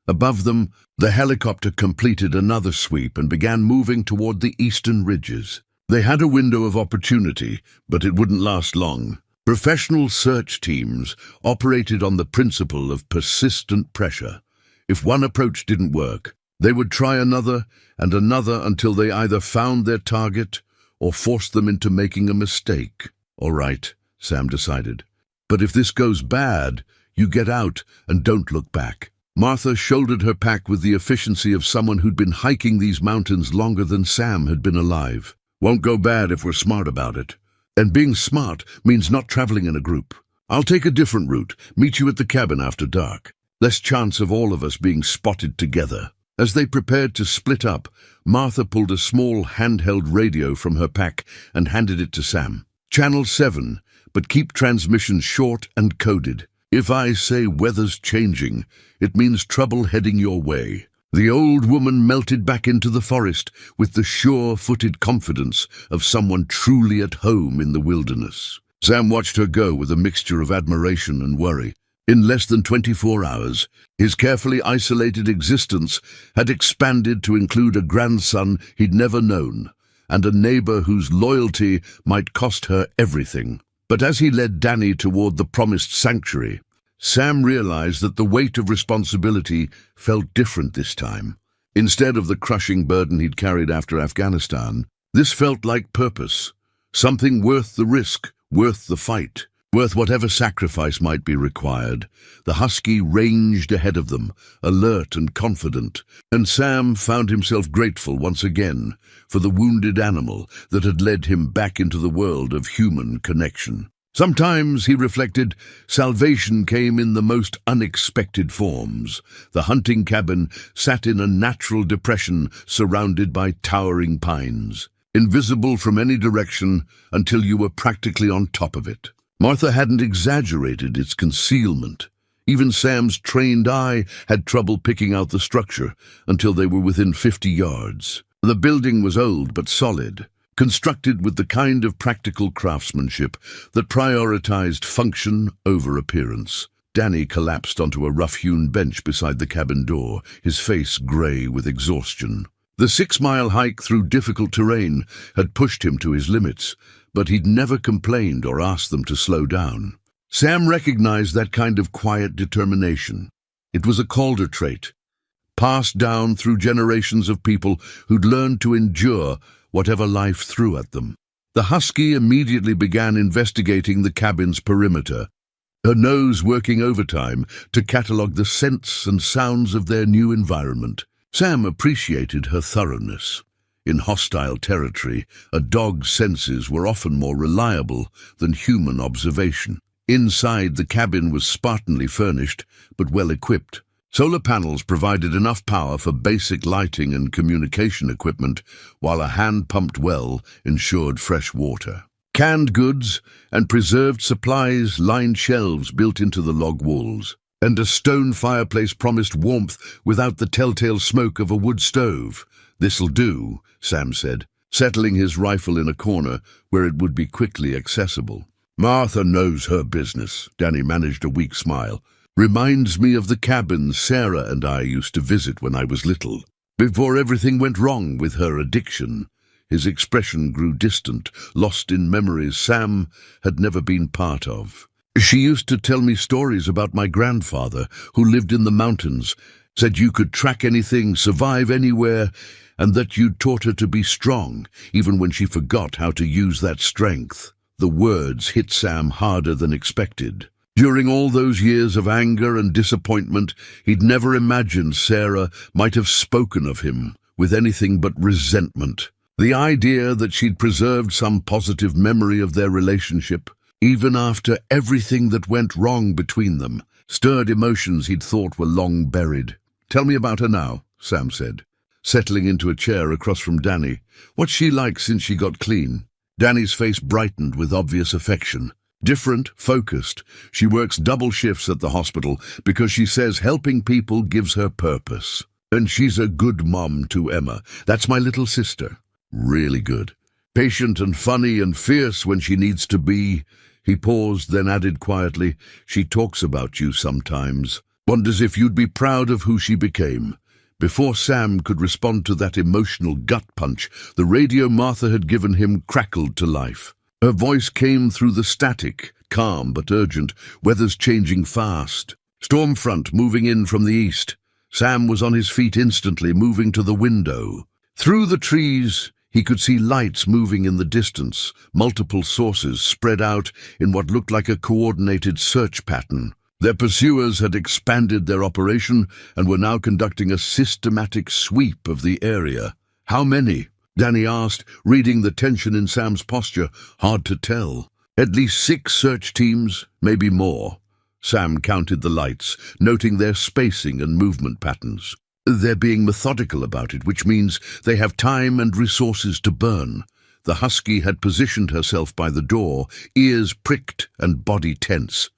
Above them, the helicopter completed another sweep and began moving toward the eastern ridges. They had a window of opportunity, but it wouldn't last long. Professional search teams operated on the principle of persistent pressure. If one approach didn't work, they would try another and another until they either found their target or forced them into making a mistake. All right, Sam decided. But if this goes bad, you get out and don't look back. Martha shouldered her pack with the efficiency of someone who'd been hiking these mountains longer than Sam had been alive. Won't go bad if we're smart about it. And being smart means not traveling in a group. I'll take a different route, meet you at the cabin after dark. Less chance of all of us being spotted together. As they prepared to split up, Martha pulled a small handheld radio from her pack and handed it to Sam. Channel 7, but keep transmissions short and coded. If I say weather's changing, it means trouble heading your way. The old woman melted back into the forest with the sure-footed confidence of someone truly at home in the wilderness. Sam watched her go with a mixture of admiration and worry. In less than 24 hours, his carefully isolated existence had expanded to include a grandson he'd never known, and a neighbor whose loyalty might cost her everything. But as he led Danny toward the promised sanctuary, Sam realized that the weight of responsibility felt different this time. Instead of the crushing burden he'd carried after Afghanistan, this felt like purpose, something worth the risk, worth the fight. Worth whatever sacrifice might be required. The husky ranged ahead of them, alert and confident, and Sam found himself grateful once again for the wounded animal that had led him back into the world of human connection. Sometimes, he reflected, salvation came in the most unexpected forms. The hunting cabin sat in a natural depression surrounded by towering pines, invisible from any direction until you were practically on top of it. Martha hadn't exaggerated its concealment. Even Sam's trained eye had trouble picking out the structure until they were within 50 yards. The building was old but solid, constructed with the kind of practical craftsmanship that prioritized function over appearance. Danny collapsed onto a rough-hewn bench beside the cabin door, his face gray with exhaustion. The 6-mile hike through difficult terrain had pushed him to his limits, but he'd never complained or asked them to slow down. Sam recognized that kind of quiet determination. It was a Calder trait, passed down through generations of people who'd learned to endure whatever life threw at them. The husky immediately began investigating the cabin's perimeter, her nose working overtime to catalog the scents and sounds of their new environment. Sam appreciated her thoroughness. In hostile territory, a dog's senses were often more reliable than human observation. Inside, the cabin was spartanly furnished, but well equipped. Solar panels provided enough power for basic lighting and communication equipment, while a hand-pumped well ensured fresh water. Canned goods and preserved supplies lined shelves built into the log walls, and a stone fireplace promised warmth without the telltale smoke of a wood stove. "This'll do," Sam said, settling his rifle in a corner where it would be quickly accessible. "Martha knows her business," Danny managed a weak smile. "Reminds me of the cabin Sarah and I used to visit when I was little, before everything went wrong with her addiction." His expression grew distant, lost in memories Sam had never been part of. "She used to tell me stories about my grandfather, who lived in the mountains, said you could track anything, survive anywhere, and that you'd taught her to be strong, even when she forgot how to use that strength." The words hit Sam harder than expected. During all those years of anger and disappointment, he'd never imagined Sarah might have spoken of him with anything but resentment. The idea that she'd preserved some positive memory of their relationship, even after everything that went wrong between them, stirred emotions he'd thought were long buried. "Tell me about her now," Sam said, settling into a chair across from Danny. "What's she like since she got clean?" Danny's face brightened with obvious affection. "Different, focused. She works double shifts at the hospital because she says helping people gives her purpose. And she's a good mom to Emma. That's my little sister. Really good. Patient and funny and fierce when she needs to be." He paused, then added quietly, "She talks about you sometimes. Wonders if you'd be proud of who she became." Before Sam could respond to that emotional gut punch, the radio Martha had given him crackled to life. Her voice came through the static, calm but urgent, weather's changing fast. Storm front moving in from the east. Sam was on his feet instantly, moving to the window. Through the trees, he could see lights moving in the distance, multiple sources spread out in what looked like a coordinated search pattern. Their pursuers had expanded their operation and were now conducting a systematic sweep of the area. "How many?" Danny asked, reading the tension in Sam's posture. "Hard to tell. At least 6 search teams, maybe more." Sam counted the lights, noting their spacing and movement patterns. "They're being methodical about it, which means they have time and resources to burn." The husky had positioned herself by the door, ears pricked and body tense.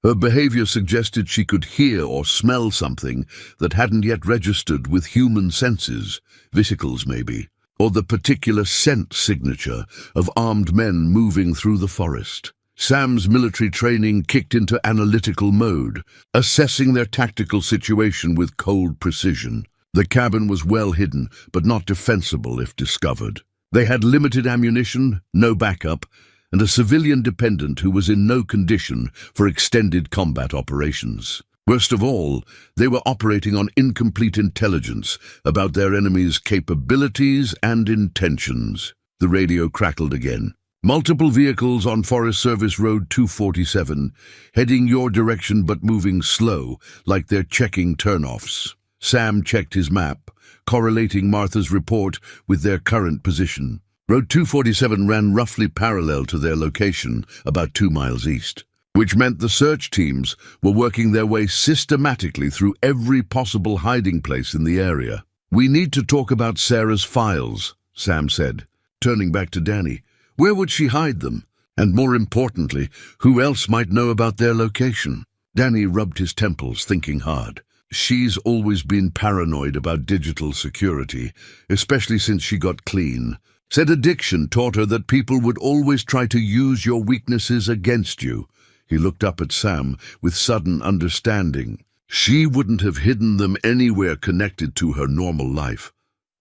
Her behavior suggested she could hear or smell something that hadn't yet registered with human senses, vesicles maybe, or the particular scent signature of armed men moving through the forest. Sam's military training kicked into analytical mode, assessing their tactical situation with cold precision. The cabin was well hidden, but not defensible if discovered. They had limited ammunition, no backup, and a civilian dependent who was in no condition for extended combat operations. Worst of all, they were operating on incomplete intelligence about their enemy's capabilities and intentions. The radio crackled again. "Multiple vehicles on Forest Service Road 247, heading your direction but moving slow, like they're checking turnoffs." Sam checked his map, correlating Martha's report with their current position. Road 247 ran roughly parallel to their location, about 2 miles east, which meant the search teams were working their way systematically through every possible hiding place in the area. "We need to talk about Sarah's files," Sam said, turning back to Danny. "Where would she hide them? And more importantly, who else might know about their location?" Danny rubbed his temples, thinking hard. "She's always been paranoid about digital security, especially since she got clean. Said addiction taught her that people would always try to use your weaknesses against you." He looked up at Sam with sudden understanding. "She wouldn't have hidden them anywhere connected to her normal life.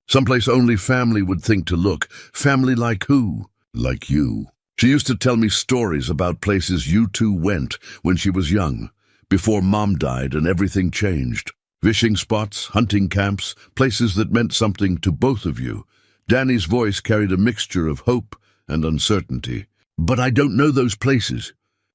Someplace only family would think to look. Family like who? Like you. She used to tell me stories about places you two went when she was young, before Mom died and everything changed. Fishing spots, hunting camps, places that meant something to both of you." Danny's voice carried a mixture of hope and uncertainty. "But I don't know those places."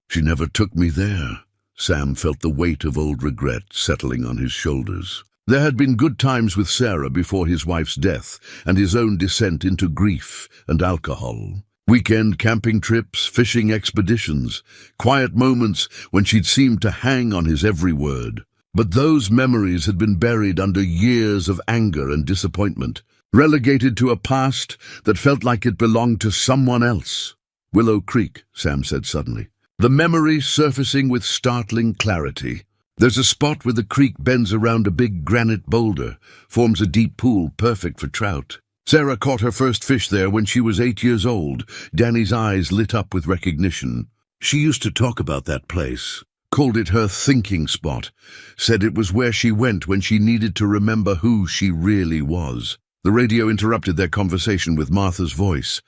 "She never took me there." Sam felt the weight of old regret settling on his shoulders. There had been good times with Sarah before his wife's death and his own descent into grief and alcohol. Weekend camping trips, fishing expeditions, quiet moments when she'd seemed to hang on his every word. But those memories had been buried under years of anger and disappointment, relegated to a past that felt like it belonged to someone else. "Willow Creek," Sam said suddenly, the memory surfacing with startling clarity. "There's a spot where the creek bends around a big granite boulder, forms a deep pool perfect for trout. Sarah caught her first fish there when she was 8 years old." Danny's eyes lit up with recognition. "She used to talk about that place, called it her thinking spot, said it was where she went when she needed to remember who she really was." The radio interrupted their conversation with Martha's voice,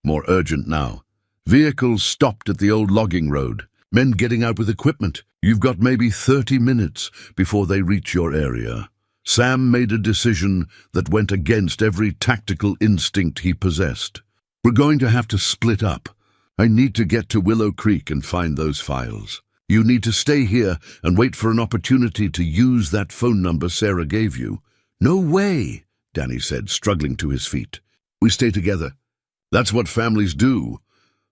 more urgent now. Vehicles stopped at the old logging road, men getting out with equipment. "You've got maybe 30 minutes before they reach your area." Sam made a decision that went against every tactical instinct he possessed. "We're going to have to split up. I need to get to Willow Creek and find those files. You need to stay here and wait for an opportunity to use that phone number Sarah gave you." "No way," Danny said, struggling to his feet. "We stay together. That's what families do."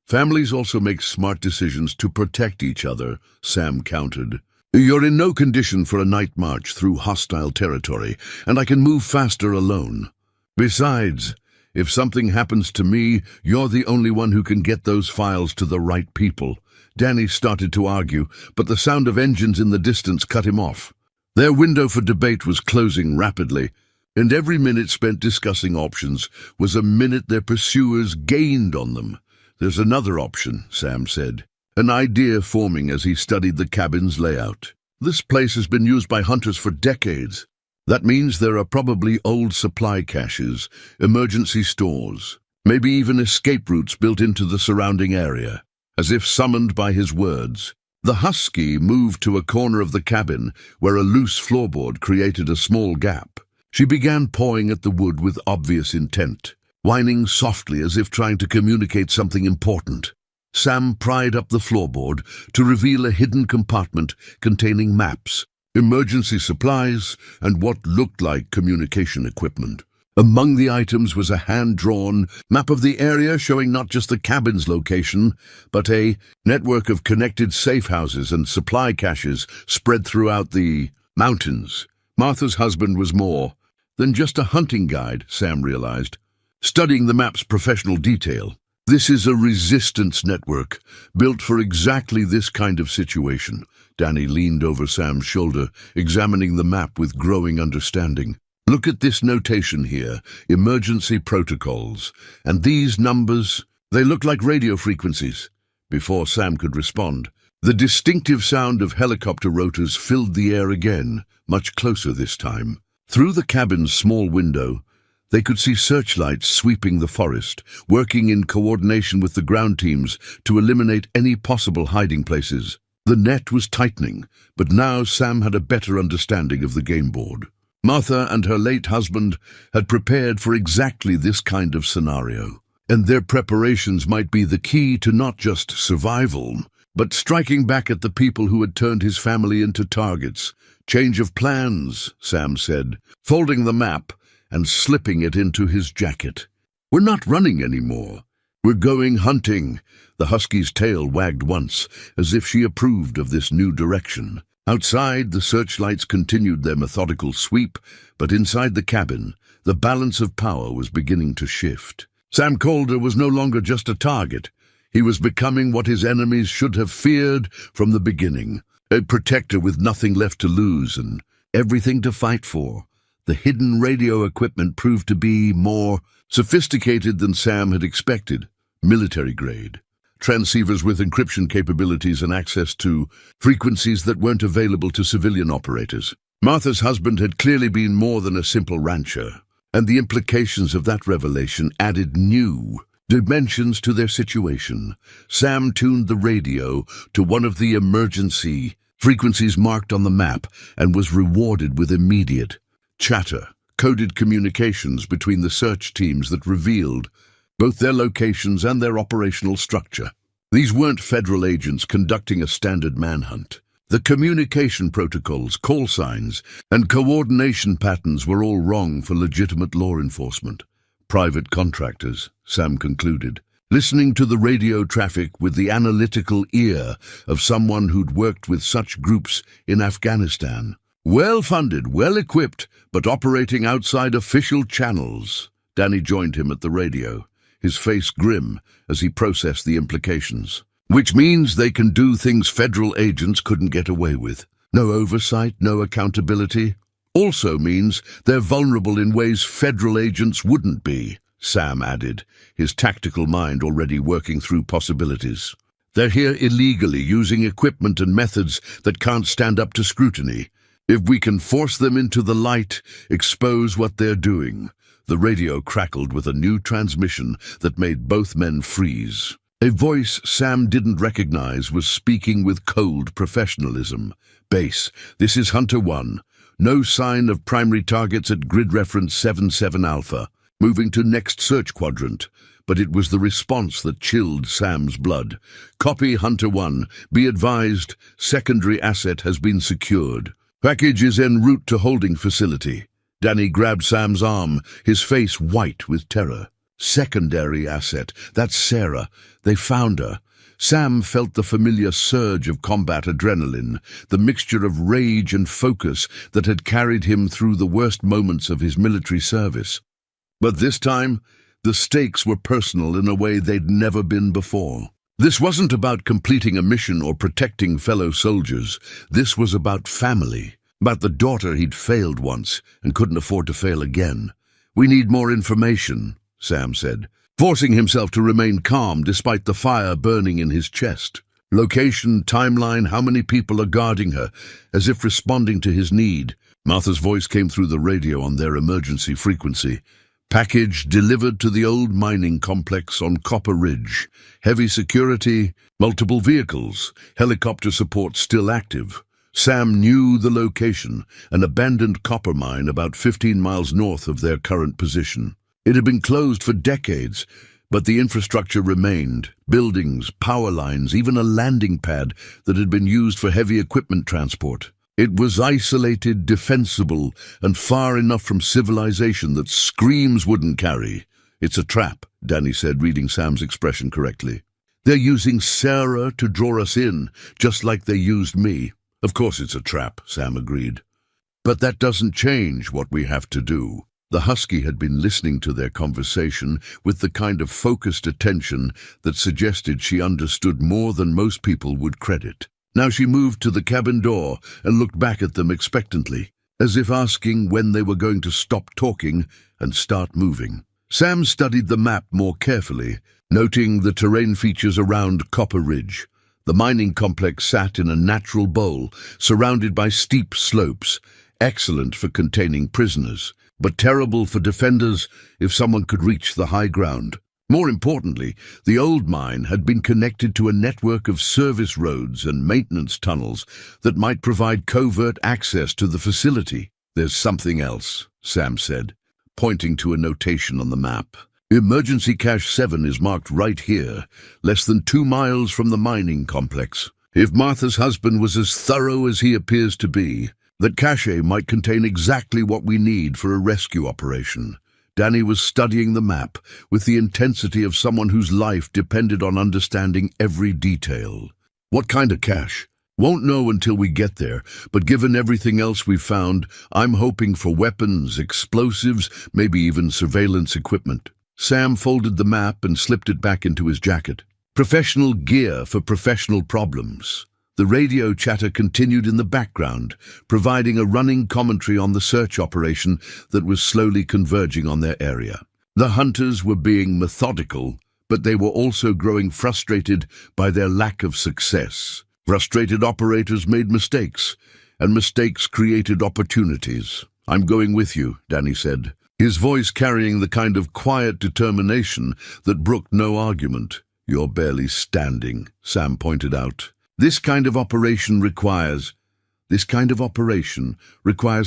"Families also make smart decisions to protect each other," Sam countered. "You're in no condition for a night march through hostile territory, and I can move faster alone. Besides, if something happens to me, you're the only one who can get those files to the right people." Danny started to argue, but the sound of engines in the distance cut him off. Their window for debate was closing rapidly, and every minute spent discussing options was a minute their pursuers gained on them. "There's another option," Sam said, an idea forming as he studied the cabin's layout. "This place has been used by hunters for decades. That means there are probably old supply caches, emergency stores, maybe even escape routes built into the surrounding area." As if summoned by his words, the husky moved to a corner of the cabin where a loose floorboard created a small gap. She began pawing at the wood with obvious intent, whining softly as if trying to communicate something important. Sam pried up the floorboard to reveal a hidden compartment containing maps, emergency supplies, and what looked like communication equipment. Among the items was a hand-drawn map of the area showing not just the cabin's location, but a network of connected safe houses and supply caches spread throughout the mountains. Martha's husband was more than just a hunting guide, Sam realized, studying the map's professional detail. "This is a resistance network, built for exactly this kind of situation." Danny leaned over Sam's shoulder, examining the map with growing understanding. "Look at this notation here, emergency protocols. And these numbers, they look like radio frequencies." Before Sam could respond, the distinctive sound of helicopter rotors filled the air again, much closer this time. Through the cabin's small window, they could see searchlights sweeping the forest, working in coordination with the ground teams to eliminate any possible hiding places. The net was tightening, but now Sam had a better understanding of the game board. Martha and her late husband had prepared for exactly this kind of scenario, and their preparations might be the key to not just survival, but striking back at the people who had turned his family into targets. "Change of plans," Sam said, folding the map and slipping it into his jacket. "We're not running anymore. We're going hunting." The husky's tail wagged once, as if she approved of this new direction. Outside, the searchlights continued their methodical sweep, but inside the cabin, the balance of power was beginning to shift. Sam Calder was no longer just a target. He was becoming what his enemies should have feared from the beginning, a protector with nothing left to lose and everything to fight for. The hidden radio equipment proved to be more sophisticated than Sam had expected, military grade. Transceivers with encryption capabilities and access to frequencies that weren't available to civilian operators. Martha's husband had clearly been more than a simple rancher, and the implications of that revelation added new dimensions to their situation. Sam tuned the radio to one of the emergency frequencies marked on the map and was rewarded with immediate chatter, coded communications between the search teams that revealed both their locations and their operational structure. These weren't federal agents conducting a standard manhunt. The communication protocols, call signs, and coordination patterns were all wrong for legitimate law enforcement. Private contractors, Sam concluded, listening to the radio traffic with the analytical ear of someone who'd worked with such groups in Afghanistan. Well-funded, well-equipped, but operating outside official channels. Danny joined him at the radio, his face grim as he processed the implications. Which means they can do things federal agents couldn't get away with. No oversight, no accountability. Also means they're vulnerable in ways federal agents wouldn't be, Sam added, his tactical mind already working through possibilities. They're here illegally, using equipment and methods that can't stand up to scrutiny. If we can force them into the light, expose what they're doing. The radio crackled with a new transmission that made both men freeze. A voice Sam didn't recognize was speaking with cold professionalism. Base, this is Hunter 1. No sign of primary targets at grid reference 77 Alpha. Moving to next search quadrant. But it was the response that chilled Sam's blood. Copy Hunter 1. Be advised, secondary asset has been secured. Package is en route to holding facility. Danny grabbed Sam's arm, his face white with terror. Secondary asset. That's Sarah. They found her. Sam felt the familiar surge of combat adrenaline, the mixture of rage and focus that had carried him through the worst moments of his military service. But this time, the stakes were personal in a way they'd never been before. This wasn't about completing a mission or protecting fellow soldiers. This was about family, about the daughter he'd failed once and couldn't afford to fail again. We need more information, Sam said, forcing himself to remain calm despite the fire burning in his chest. Location, timeline, how many people are guarding her, as if responding to his need. Martha's voice came through the radio on their emergency frequency. Package delivered to the old mining complex on Copper Ridge. Heavy security, multiple vehicles, helicopter support still active. Sam knew the location, an abandoned copper mine about 15 miles north of their current position. It had been closed for decades, but the infrastructure remained. Buildings, power lines, even a landing pad that had been used for heavy equipment transport. It was isolated, defensible, and far enough from civilization that screams wouldn't carry. It's a trap, Danny said, reading Sam's expression correctly. They're using Sarah to draw us in, just like they used me. Of course it's a trap, Sam agreed. But that doesn't change what we have to do. The husky had been listening to their conversation with the kind of focused attention that suggested she understood more than most people would credit. Now she moved to the cabin door and looked back at them expectantly, as if asking when they were going to stop talking and start moving. Sam studied the map more carefully, noting the terrain features around Copper Ridge. The mining complex sat in a natural bowl, surrounded by steep slopes, excellent for containing prisoners, but terrible for defenders if someone could reach the high ground. More importantly, the old mine had been connected to a network of service roads and maintenance tunnels that might provide covert access to the facility. There's something else, Sam said, pointing to a notation on the map. Emergency Cache 7 is marked right here, less than 2 miles from the mining complex. If Martha's husband was as thorough as he appears to be, that cache might contain exactly what we need for a rescue operation. Danny was studying the map with the intensity of someone whose life depended on understanding every detail. What kind of cache? Won't know until we get there, but given everything else we've found, I'm hoping for weapons, explosives, maybe even surveillance equipment. Sam folded the map and slipped it back into his jacket. Professional gear for professional problems. The radio chatter continued in the background, providing a running commentary on the search operation that was slowly converging on their area. The hunters were being methodical, but they were also growing frustrated by their lack of success. Frustrated operators made mistakes, and mistakes created opportunities. I'm going with you, Danny said, his voice carrying the kind of quiet determination that brooked no argument. You're barely standing, Sam pointed out. This kind of operation requires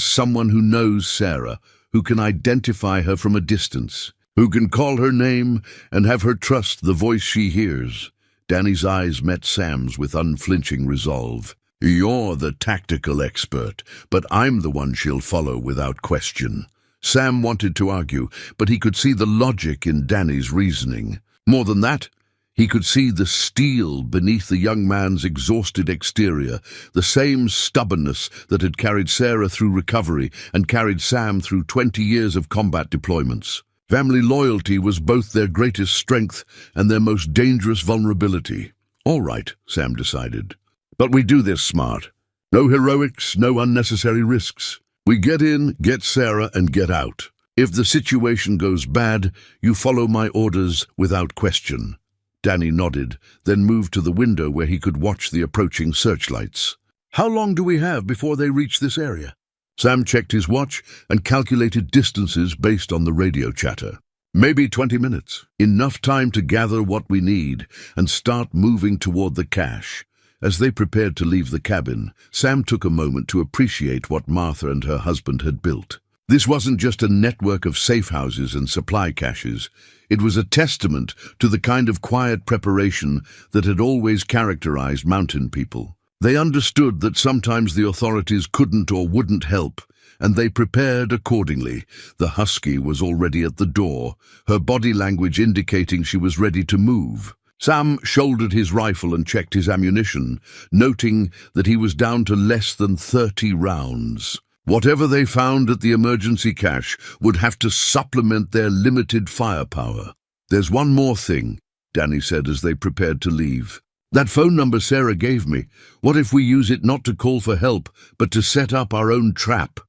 someone who knows Sarah, who can identify her from a distance, who can call her name and have her trust the voice she hears. Danny's eyes met Sam's with unflinching resolve. You're the tactical expert, but I'm the one she'll follow without question. Sam wanted to argue, but he could see the logic in Danny's reasoning. More than that, He could see the steel beneath the young man's exhausted exterior, the same stubbornness that had carried Sarah through recovery and carried Sam through 20 years of combat deployments. Family loyalty was both their greatest strength and their most dangerous vulnerability. All right, Sam decided. But we do this smart. No heroics, no unnecessary risks. We get in, get Sarah, and get out. If the situation goes bad, you follow my orders without question. Danny nodded, then moved to the window where he could watch the approaching searchlights. How long do we have before they reach this area? Sam checked his watch and calculated distances based on the radio chatter. Maybe 20 minutes. Enough time to gather what we need and start moving toward the cache. As they prepared to leave the cabin, Sam took a moment to appreciate what Martha and her husband had built. This wasn't just a network of safe houses and supply caches. It was a testament to the kind of quiet preparation that had always characterized mountain people. They understood that sometimes the authorities couldn't or wouldn't help, and they prepared accordingly. The husky was already at the door, her body language indicating she was ready to move. Sam shouldered his rifle and checked his ammunition, noting that he was down to less than 30 rounds. Whatever they found at the emergency cache would have to supplement their limited firepower. There's one more thing, Danny said as they prepared to leave. That phone number Sarah gave me, what if we use it not to call for help, but to set up our own trap?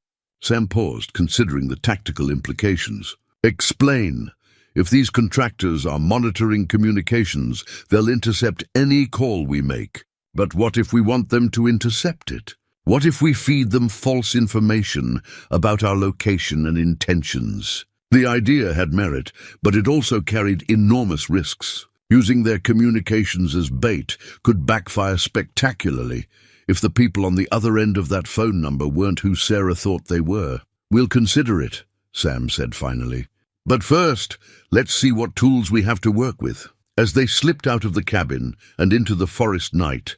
Sam paused, considering the tactical implications. Explain. If these contractors are monitoring communications, they'll intercept any call we make. But what if we want them to intercept it? What if we feed them false information about our location and intentions? The idea had merit, but it also carried enormous risks. Using their communications as bait could backfire spectacularly if the people on the other end of that phone number weren't who Sarah thought they were. We'll consider it, Sam said finally. But first, let's see what tools we have to work with. As they slipped out of the cabin and into the forest night,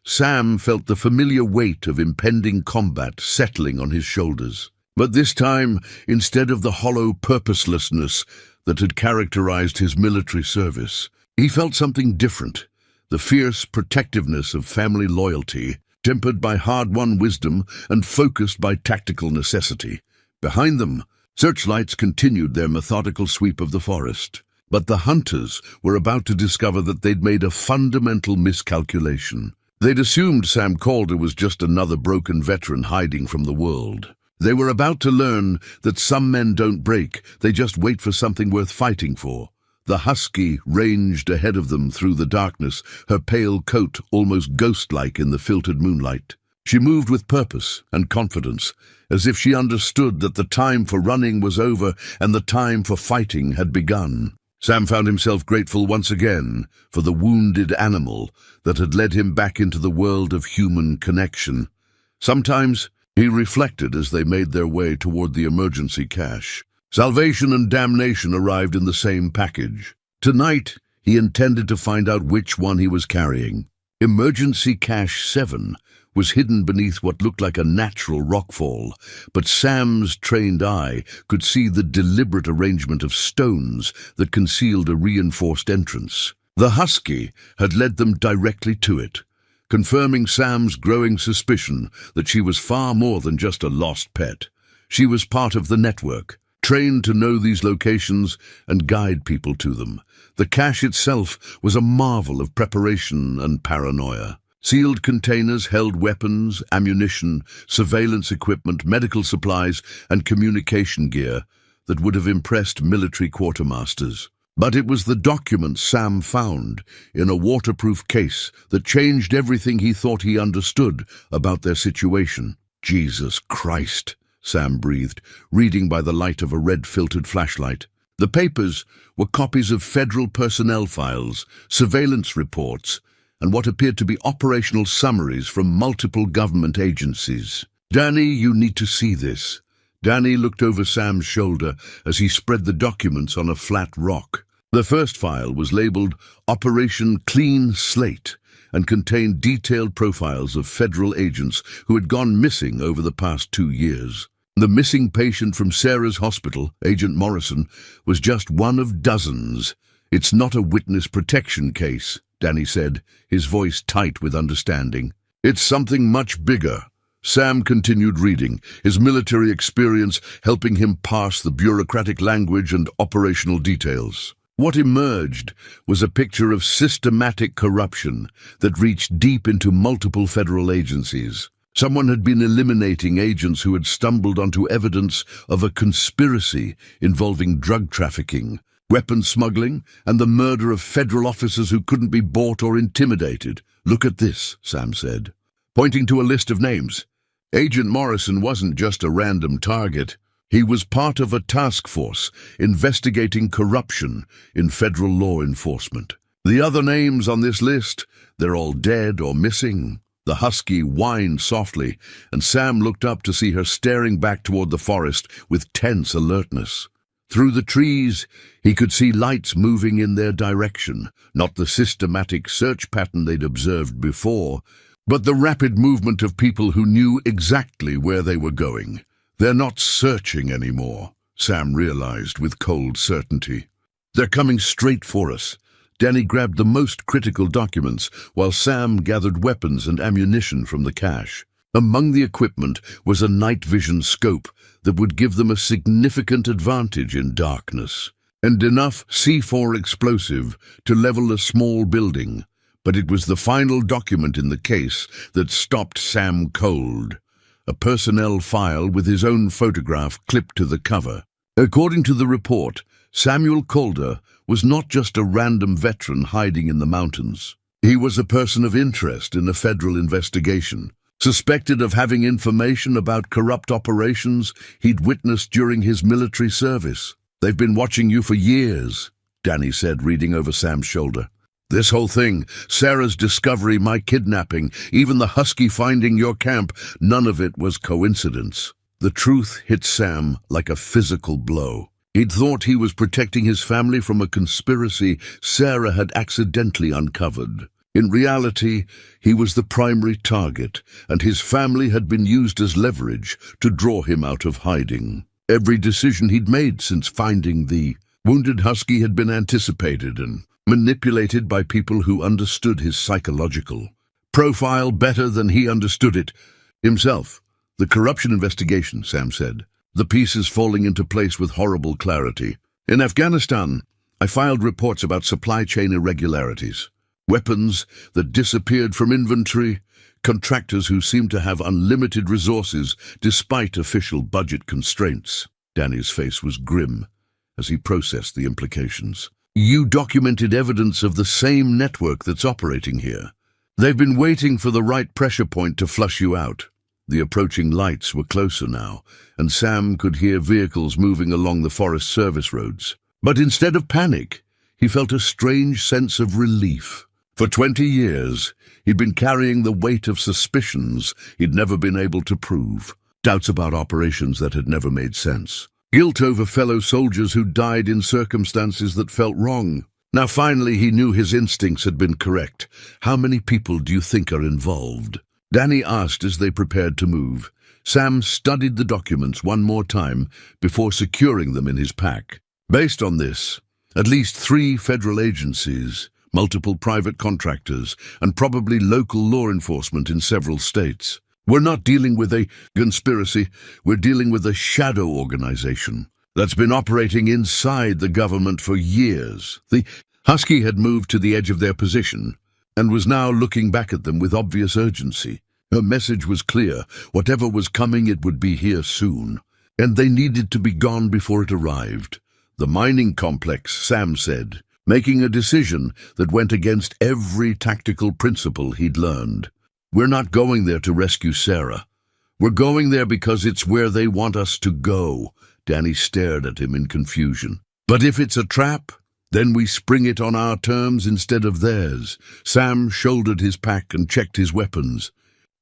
Sam felt the familiar weight of impending combat settling on his shoulders. But this time, instead of the hollow purposelessness that had characterized his military service, he felt something different, the fierce protectiveness of family loyalty, tempered by hard-won wisdom and focused by tactical necessity. Behind them, searchlights continued their methodical sweep of the forest. But the hunters were about to discover that they'd made a fundamental miscalculation. They'd assumed Sam Calder was just another broken veteran hiding from the world. They were about to learn that some men don't break, they just wait for something worth fighting for. The husky ranged ahead of them through the darkness, her pale coat almost ghost-like in the filtered moonlight. She moved with purpose and confidence, as if she understood that the time for running was over and the time for fighting had begun. Sam found himself grateful once again for the wounded animal that had led him back into the world of human connection. Sometimes, he reflected as they made their way toward the emergency cache. Salvation and damnation arrived in the same package. Tonight, he intended to find out which one he was carrying. Emergency Cache 7 was hidden beneath what looked like a natural rockfall, but Sam's trained eye could see the deliberate arrangement of stones that concealed a reinforced entrance. The husky had led them directly to it, confirming Sam's growing suspicion that she was far more than just a lost pet. She was part of the network, trained to know these locations and guide people to them. The cache itself was a marvel of preparation and paranoia. Sealed containers held weapons, ammunition, surveillance equipment, medical supplies, and communication gear that would have impressed military quartermasters. But it was the documents Sam found in a waterproof case that changed everything he thought he understood about their situation. Jesus Christ, Sam breathed, reading by the light of a red-filtered flashlight. The papers were copies of federal personnel files, surveillance reports, and what appeared to be operational summaries from multiple government agencies. Danny, you need to see this. Danny looked over Sam's shoulder as he spread the documents on a flat rock. The first file was labeled Operation Clean Slate and contained detailed profiles of federal agents who had gone missing over the past 2 years. The missing patient from Sarah's hospital, Agent Morrison, was just one of dozens. It's not a witness protection case, Danny said, his voice tight with understanding. It's something much bigger. Sam continued reading, his military experience helping him parse the bureaucratic language and operational details. What emerged was a picture of systematic corruption that reached deep into multiple federal agencies. Someone had been eliminating agents who had stumbled onto evidence of a conspiracy involving drug trafficking, weapons smuggling, and the murder of federal officers who couldn't be bought or intimidated. "Look at this," Sam said, pointing to a list of names. Agent Morrison wasn't just a random target. He was part of a task force investigating corruption in federal law enforcement. The other names on this list, they're all dead or missing. The husky whined softly, and Sam looked up to see her staring back toward the forest with tense alertness. Through the trees, he could see lights moving in their direction, not the systematic search pattern they'd observed before, but the rapid movement of people who knew exactly where they were going. They're not searching anymore, Sam realized with cold certainty. They're coming straight for us. Danny grabbed the most critical documents while Sam gathered weapons and ammunition from the cache. Among the equipment was a night vision scope that would give them a significant advantage in darkness, and enough C4 explosive to level a small building. But it was the final document in the case that stopped Sam cold. A personnel file with his own photograph clipped to the cover. According to the report, Samuel Calder was not just a random veteran hiding in the mountains. He was a person of interest in a federal investigation, suspected of having information about corrupt operations he'd witnessed during his military service. "They've been watching you for years," Danny said, reading over Sam's shoulder. "This whole thing, Sarah's discovery, my kidnapping, even the husky finding your camp, none of it was coincidence." The truth hit Sam like a physical blow. He'd thought he was protecting his family from a conspiracy Sarah had accidentally uncovered. In reality, he was the primary target, and his family had been used as leverage to draw him out of hiding. Every decision he'd made since finding the wounded husky had been anticipated and manipulated by people who understood his psychological profile better than he understood it himself. "The corruption investigation," Sam said, the pieces falling into place with horrible clarity. "In Afghanistan, I filed reports about supply chain irregularities, weapons that disappeared from inventory, contractors who seemed to have unlimited resources despite official budget constraints." Danny's face was grim as he processed the implications. "You documented evidence of the same network that's operating here. They've been waiting for the right pressure point to flush you out." The approaching lights were closer now, and Sam could hear vehicles moving along the Forest Service roads. But instead of panic, he felt a strange sense of relief. For 20 years, he'd been carrying the weight of suspicions he'd never been able to prove, doubts about operations that had never made sense, guilt over fellow soldiers who died in circumstances that felt wrong. Now finally he knew his instincts had been correct. "How many people do you think are involved?" Danny asked as they prepared to move. Sam studied the documents one more time before securing them in his pack. Based on this, at least 3 federal agencies, multiple private contractors, and probably local law enforcement in several states. "We're not dealing with a conspiracy, we're dealing with a shadow organization that's been operating inside the government for years." The husky had moved to the edge of their position and was now looking back at them with obvious urgency. Her message was clear. Whatever was coming, it would be here soon, and they needed to be gone before it arrived. "The mining complex," Sam said, making a decision that went against every tactical principle he'd learned. "We're not going there to rescue Sarah. We're going there because it's where they want us to go." Danny stared at him in confusion. "But if it's a trap, then we spring it on our terms instead of theirs." Sam shouldered his pack and checked his weapons.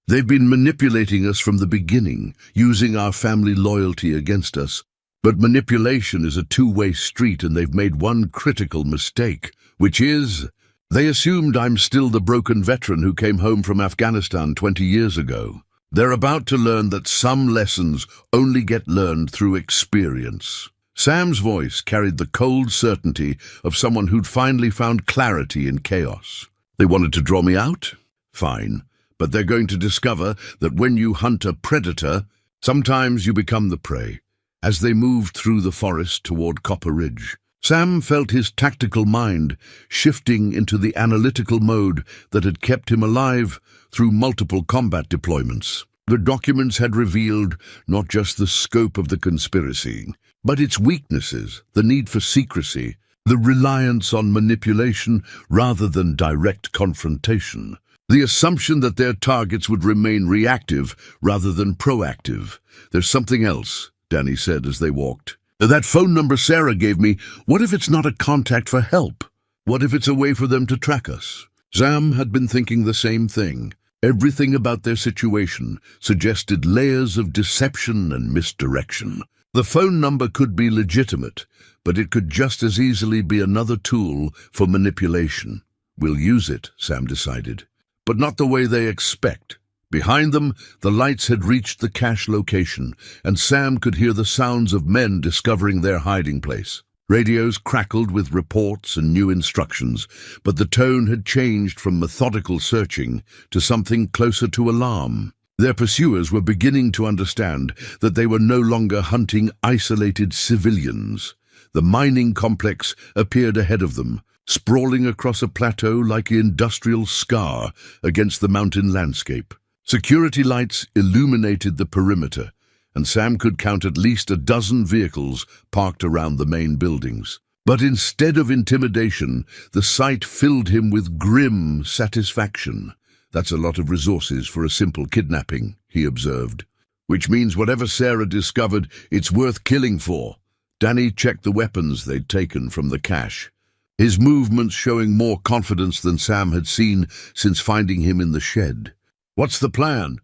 "They've been manipulating us from the beginning, using our family loyalty against us. But manipulation is a two-way street, and they've made one critical mistake, which is, they assumed I'm still the broken veteran who came home from Afghanistan 20 years ago. They're about to learn that some lessons only get learned through experience." Sam's voice carried the cold certainty of someone who'd finally found clarity in chaos. They wanted to draw me out? Fine. But they're going to discover that when you hunt a predator, sometimes you become the prey. As they moved through the forest toward Copper Ridge, Sam felt his tactical mind shifting into the analytical mode that had kept him alive through multiple combat deployments. The documents had revealed not just the scope of the conspiracy, but its weaknesses, the need for secrecy, the reliance on manipulation rather than direct confrontation, the assumption that their targets would remain reactive rather than proactive. "There's something else," Danny said as they walked. "That phone number Sarah gave me, what if it's not a contact for help? What if it's a way for them to track us?" Sam had been thinking the same thing. Everything about their situation suggested layers of deception and misdirection. The phone number could be legitimate, but it could just as easily be another tool for manipulation. "We'll use it," Sam decided, "but not the way they expect." Behind them, the lights had reached the cache location, and Sam could hear the sounds of men discovering their hiding place. Radios crackled with reports and new instructions, but the tone had changed from methodical searching to something closer to alarm. Their pursuers were beginning to understand that they were no longer hunting isolated civilians. The mining complex appeared ahead of them, sprawling across a plateau like an industrial scar against the mountain landscape. Security lights illuminated the perimeter, and Sam could count at least a dozen vehicles parked around the main buildings. But instead of intimidation, the sight filled him with grim satisfaction. "That's a lot of resources for a simple kidnapping," he observed. "Which means whatever Sarah discovered, it's worth killing for." Danny checked the weapons they'd taken from the cache, his movements showing more confidence than Sam had seen since finding him in the shed. "What's the plan?"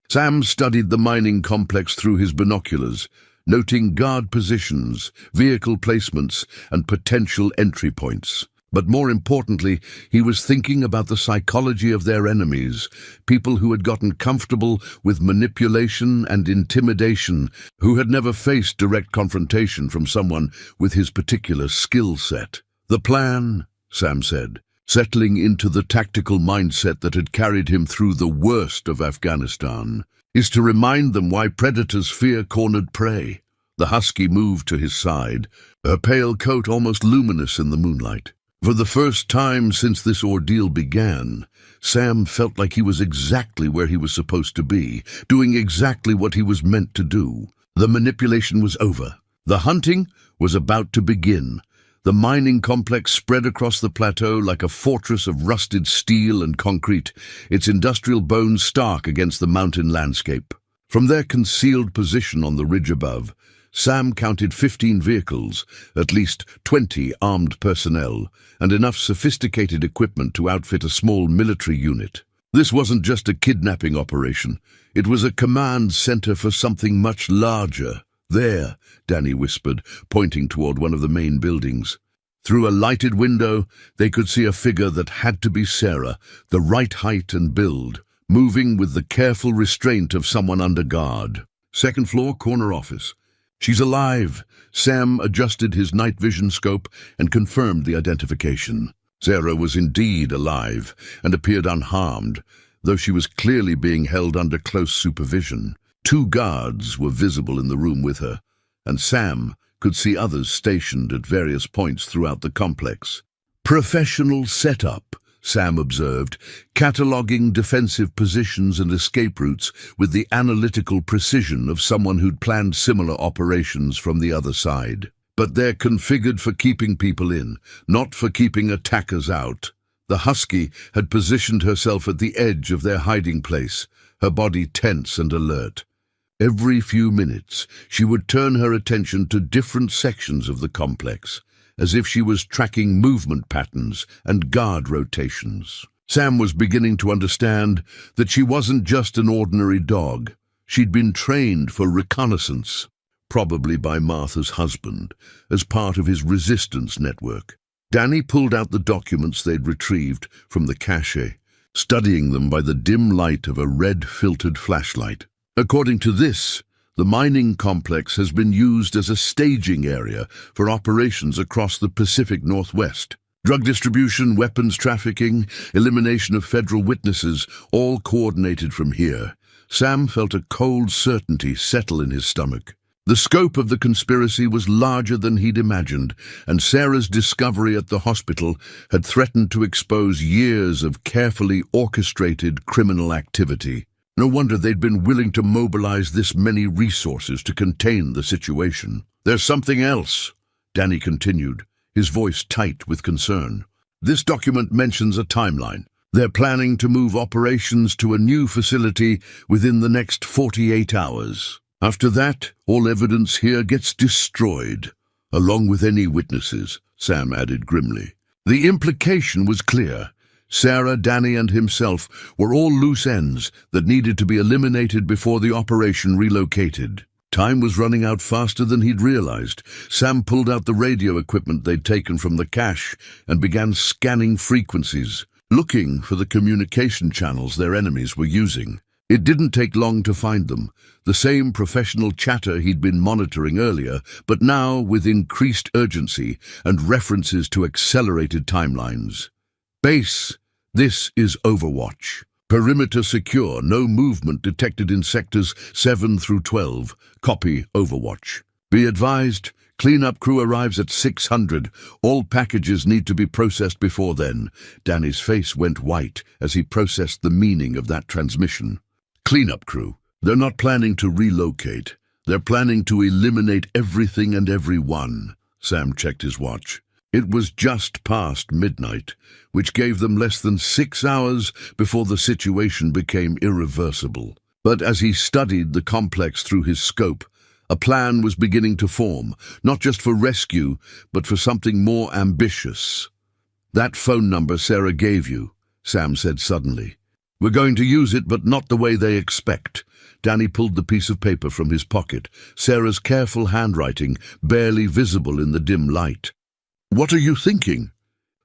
Sam studied the mining complex through his binoculars, noting guard positions, vehicle placements, and potential entry points. But more importantly, he was thinking about the psychology of their enemies, people who had gotten comfortable with manipulation and intimidation, who had never faced direct confrontation from someone with his particular skill set. "The plan," Sam said, settling into the tactical mindset that had carried him through the worst of Afghanistan, "is to remind them why predators fear cornered prey." The husky moved to his side, her pale coat almost luminous in the moonlight. For the first time since this ordeal began, Sam felt like he was exactly where he was supposed to be, doing exactly what he was meant to do. The manipulation was over. The hunting was about to begin. The mining complex spread across the plateau like a fortress of rusted steel and concrete, its industrial bones stark against the mountain landscape. From their concealed position on the ridge above, Sam counted 15 vehicles, at least 20 armed personnel, and enough sophisticated equipment to outfit a small military unit. This wasn't just a kidnapping operation. It was a command center for something much larger. "There," Danny whispered, pointing toward one of the main buildings. Through a lighted window, they could see a figure that had to be Sarah, the right height and build, moving with the careful restraint of someone under guard. "Second floor, corner office." "She's alive." Sam adjusted his night vision scope and confirmed the identification. Sarah was indeed alive and appeared unharmed, though she was clearly being held under close supervision. 2 guards were visible in the room with her, and Sam could see others stationed at various points throughout the complex. "Professional setup," Sam observed, cataloguing defensive positions and escape routes with the analytical precision of someone who'd planned similar operations from the other side. "But they're configured for keeping people in, not for keeping attackers out." The husky had positioned herself at the edge of their hiding place, her body tense and alert. Every few minutes, she would turn her attention to different sections of the complex, as if she was tracking movement patterns and guard rotations. Sam was beginning to understand that she wasn't just an ordinary dog. She'd been trained for reconnaissance, probably by Martha's husband, as part of his resistance network. Danny pulled out the documents they'd retrieved from the cache, studying them by the dim light of a red-filtered flashlight. "According to this, The mining complex has been used as a staging area for operations across the Pacific Northwest. Drug distribution, weapons trafficking, elimination of federal witnesses, all coordinated from here. Sam felt a cold certainty settle in his stomach. The scope of the conspiracy was larger than he'd imagined, and Sarah's discovery at the hospital had threatened to expose years of carefully orchestrated criminal activity. No wonder they'd been willing to mobilize this many resources to contain the situation. "There's something else," Danny continued, his voice tight with concern. "This document mentions a timeline. They're planning to move operations to a new facility within the next 48 hours. After that, all evidence here gets destroyed, along with any witnesses," Sam added grimly. The implication was clear. Sarah, Danny, and himself were all loose ends that needed to be eliminated before the operation relocated. Time was running out faster than he'd realized. Sam pulled out the radio equipment they'd taken from the cache and began scanning frequencies, looking for the communication channels their enemies were using. It didn't take long to find them, the same professional chatter he'd been monitoring earlier, but now with increased urgency and references to accelerated timelines. "Base, this is Overwatch. Perimeter secure, no movement detected in sectors 7 through 12. Copy, Overwatch. Be advised, cleanup crew arrives at 600. All packages need to be processed before then." Danny's face went white as he processed the meaning of that transmission. Cleanup crew. They're not planning to relocate. They're planning to eliminate everything and everyone. Sam checked his watch. It was just past midnight, which gave them less than 6 hours before the situation became irreversible. But as he studied the complex through his scope, a plan was beginning to form, not just for rescue, but for something more ambitious. "That phone number Sarah gave you," Sam said suddenly. "We're going to use it, but not the way they expect." Danny pulled the piece of paper from his pocket, Sarah's careful handwriting barely visible in the dim light. "What are you thinking?"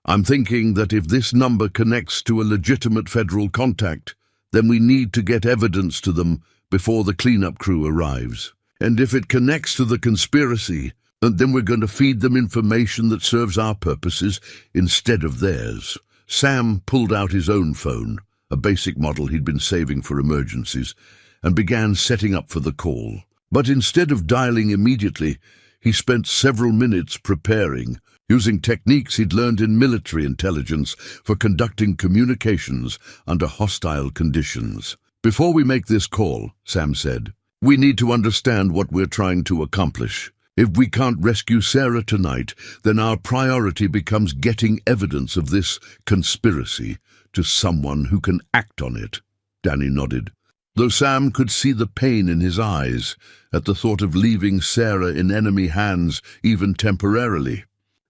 "I'm thinking that if this number connects to a legitimate federal contact, then we need to get evidence to them before the cleanup crew arrives. And if it connects to the conspiracy, then we're going to feed them information that serves our purposes instead of theirs." Sam pulled out his own phone, a basic model he'd been saving for emergencies, and began setting up for the call. But instead of dialing immediately, he spent several minutes preparing, using techniques he'd learned in military intelligence for conducting communications under hostile conditions. "Before we make this call," Sam said, "we need to understand what we're trying to accomplish. If we can't rescue Sarah tonight, then our priority becomes getting evidence of this conspiracy to someone who can act on it." Danny nodded, though Sam could see the pain in his eyes at the thought of leaving Sarah in enemy hands even temporarily.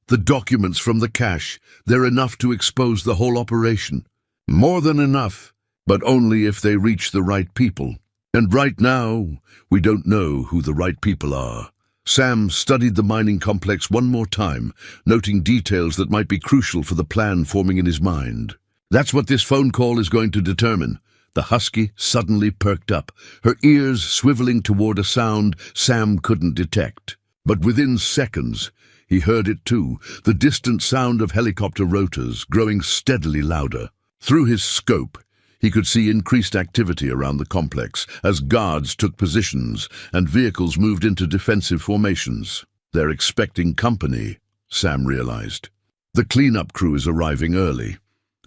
"The documents from the cache, they're enough to expose the whole operation." "More than enough, but only if they reach the right people. And right now, we don't know who the right people are." Sam studied the mining complex one more time, noting details that might be crucial for the plan forming in his mind. "That's what this phone call is going to determine." The husky suddenly perked up, her ears swiveling toward a sound Sam couldn't detect. But within seconds, he heard it too, the distant sound of helicopter rotors growing steadily louder. Through his scope, he could see increased activity around the complex as guards took positions and vehicles moved into defensive formations. "They're expecting company," Sam realized. "The cleanup crew is arriving early."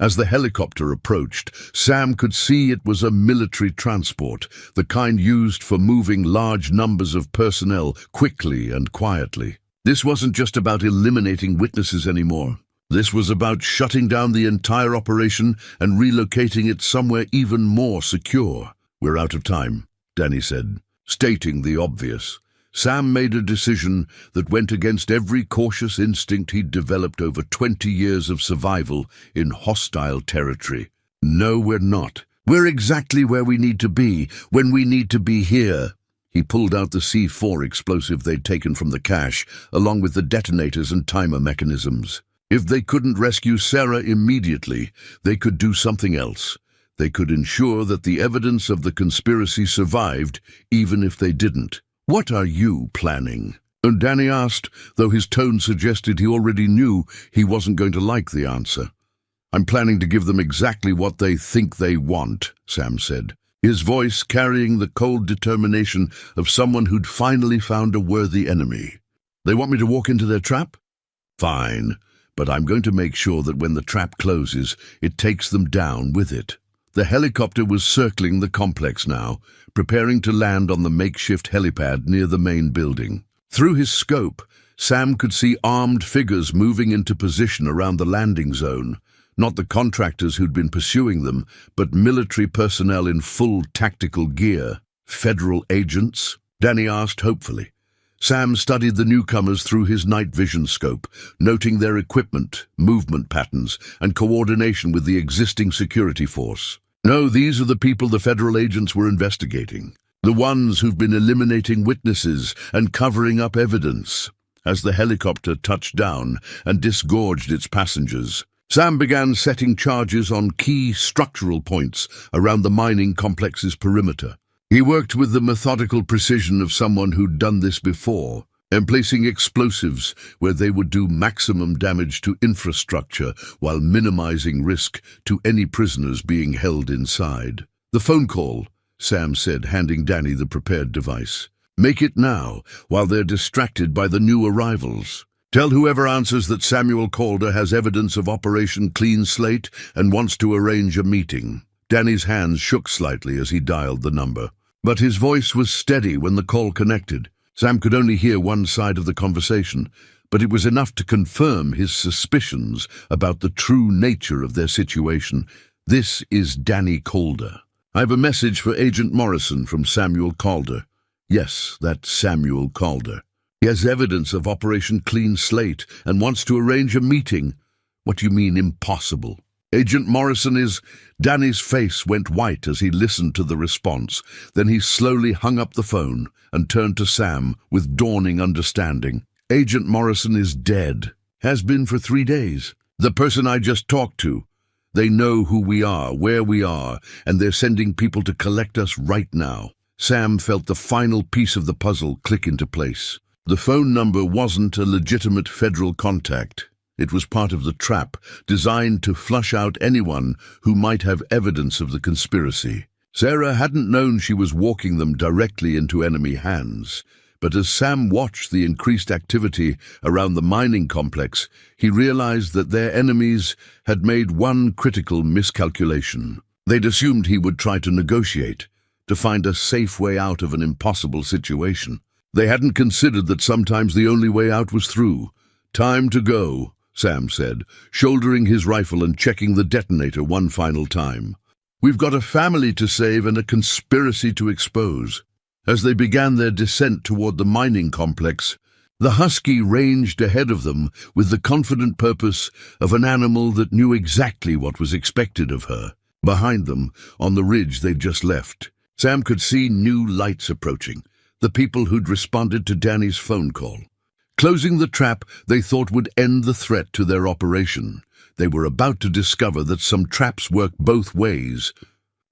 As the helicopter approached, Sam could see it was a military transport, the kind used for moving large numbers of personnel quickly and quietly. This wasn't just about eliminating witnesses anymore. This was about shutting down the entire operation and relocating it somewhere even more secure. "We're out of time," Danny said, stating the obvious. Sam made a decision that went against every cautious instinct he'd developed over 20 years of survival in hostile territory. "No, we're not. We're exactly where we need to be, when we need to be here." He pulled out the C4 explosive they'd taken from the cache, along with the detonators and timer mechanisms. If they couldn't rescue Sarah immediately, they could do something else. They could ensure that the evidence of the conspiracy survived, even if they didn't. "What are you planning?" And Danny asked, though his tone suggested he already knew he wasn't going to like the answer. "I'm planning to give them exactly what they think they want," Sam said, his voice carrying the cold determination of someone who'd finally found a worthy enemy. "They want me to walk into their trap? Fine, but I'm going to make sure that when the trap closes, it takes them down with it." The helicopter was circling the complex now, preparing to land on the makeshift helipad near the main building. Through his scope, Sam could see armed figures moving into position around the landing zone. Not the contractors who'd been pursuing them, but military personnel in full tactical gear. "Federal agents?" Danny asked hopefully. Sam studied the newcomers through his night vision scope, noting their equipment, movement patterns, and coordination with the existing security force. "No, these are the people the federal agents were investigating. The ones who've been eliminating witnesses and covering up evidence." As the helicopter touched down and disgorged its passengers, Sam began setting charges on key structural points around the mining complex's perimeter. He worked with the methodical precision of someone who'd done this before, and placing explosives where they would do maximum damage to infrastructure while minimizing risk to any prisoners being held inside. "The phone call," Sam said, handing Danny the prepared device. "Make it now, while they're distracted by the new arrivals. Tell whoever answers that Samuel Calder has evidence of Operation Clean Slate and wants to arrange a meeting." Danny's hands shook slightly as he dialed the number, but his voice was steady when the call connected. Sam could only hear one side of the conversation, but it was enough to confirm his suspicions about the true nature of their situation. "This is Danny Calder. I have a message for Agent Morrison from Samuel Calder." "Yes, that's Samuel Calder. He has evidence of Operation Clean Slate and wants to arrange a meeting." "What do you mean, impossible?" "Agent Morrison is—" Danny's face went white as he listened to the response. Then he slowly hung up the phone and turned to Sam with dawning understanding. "Agent Morrison is dead. Has been for 3 days. The person I just talked to. They know who we are, where we are, and they're sending people to collect us right now." Sam felt the final piece of the puzzle click into place. The phone number wasn't a legitimate federal contact. It was part of the trap, designed to flush out anyone who might have evidence of the conspiracy. Sarah hadn't known she was walking them directly into enemy hands, but as Sam watched the increased activity around the mining complex, he realized that their enemies had made one critical miscalculation. They'd assumed he would try to negotiate, to find a safe way out of an impossible situation. They hadn't considered that sometimes the only way out was through. "Time to go," Sam said, shouldering his rifle and checking the detonator one final time. "We've got a family to save and a conspiracy to expose." As they began their descent toward the mining complex, the husky ranged ahead of them with the confident purpose of an animal that knew exactly what was expected of her. Behind them, on the ridge they'd just left, Sam could see new lights approaching, the people who'd responded to Danny's phone call. Closing the trap they thought would end the threat to their operation. They were about to discover that some traps work both ways,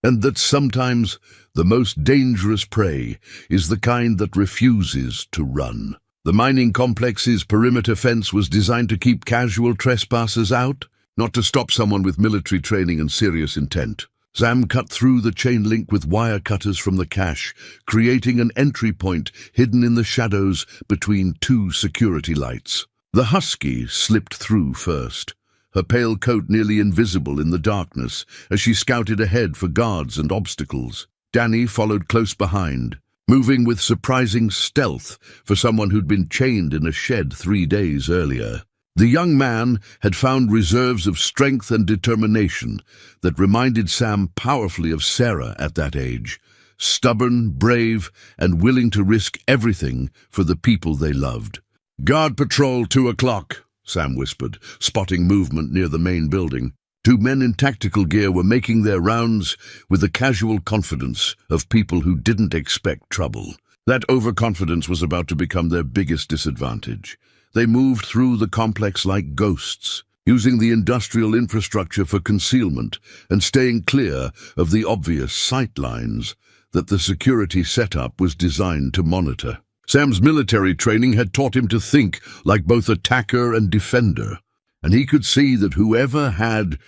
and that sometimes the most dangerous prey is the kind that refuses to run. The mining complex's perimeter fence was designed to keep casual trespassers out, not to stop someone with military training and serious intent. Sam cut through the chain link with wire cutters from the cache, creating an entry point hidden in the shadows between two security lights. The husky slipped through first, her pale coat nearly invisible in the darkness as she scouted ahead for guards and obstacles. Danny followed close behind, moving with surprising stealth for someone who'd been chained in a shed 3 days earlier. The young man had found reserves of strength and determination that reminded Sam powerfully of Sarah at that age, stubborn, brave, and willing to risk everything for the people they loved. "Guard patrol, 2 o'clock, Sam whispered, spotting movement near the main building. 2 men in tactical gear were making their rounds with the casual confidence of people who didn't expect trouble. That overconfidence was about to become their biggest disadvantage. They moved through the complex like ghosts, using the industrial infrastructure for concealment and staying clear of the obvious sight lines that the security setup was designed to monitor. Sam's military training had taught him to think like both attacker and defender, and he could see that whoever had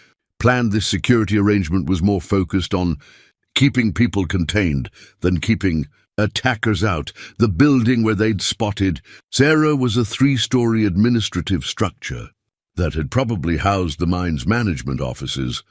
planned this security arrangement was more focused on keeping people contained than keeping attackers out. The building where they'd spotted Sarah was a 3-story administrative structure that had probably housed the mine's management offices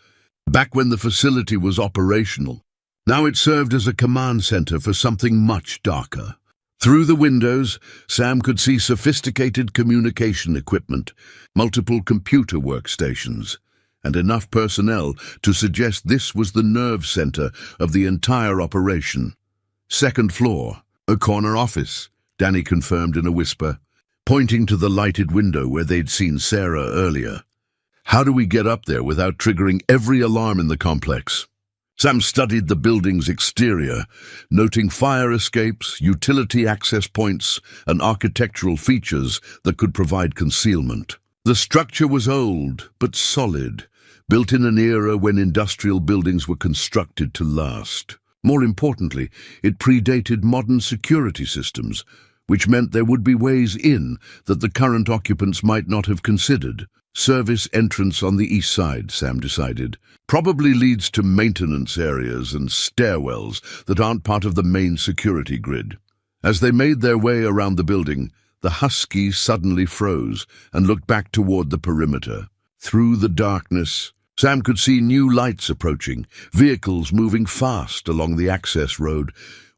back when the facility was operational. Now it served as a command center for something much darker. Through the windows, Sam could see sophisticated communication equipment, multiple computer workstations, and enough personnel to suggest this was the nerve center of the entire operation. "Second floor, a corner office," Danny confirmed in a whisper, pointing to the lighted window where they'd seen Sarah earlier. "How do we get up there without triggering every alarm in the complex?" Sam studied the building's exterior, noting fire escapes, utility access points, and architectural features that could provide concealment. The structure was old, but solid, built in an era when industrial buildings were constructed to last. More importantly, it predated modern security systems, which meant there would be ways in that the current occupants might not have considered. Service entrance on the east side, Sam decided, probably leads to maintenance areas and stairwells that aren't part of the main security grid. As they made their way around the building, the husky suddenly froze and looked back toward the perimeter. Through the darkness, Sam could see new lights approaching, vehicles moving fast along the access road,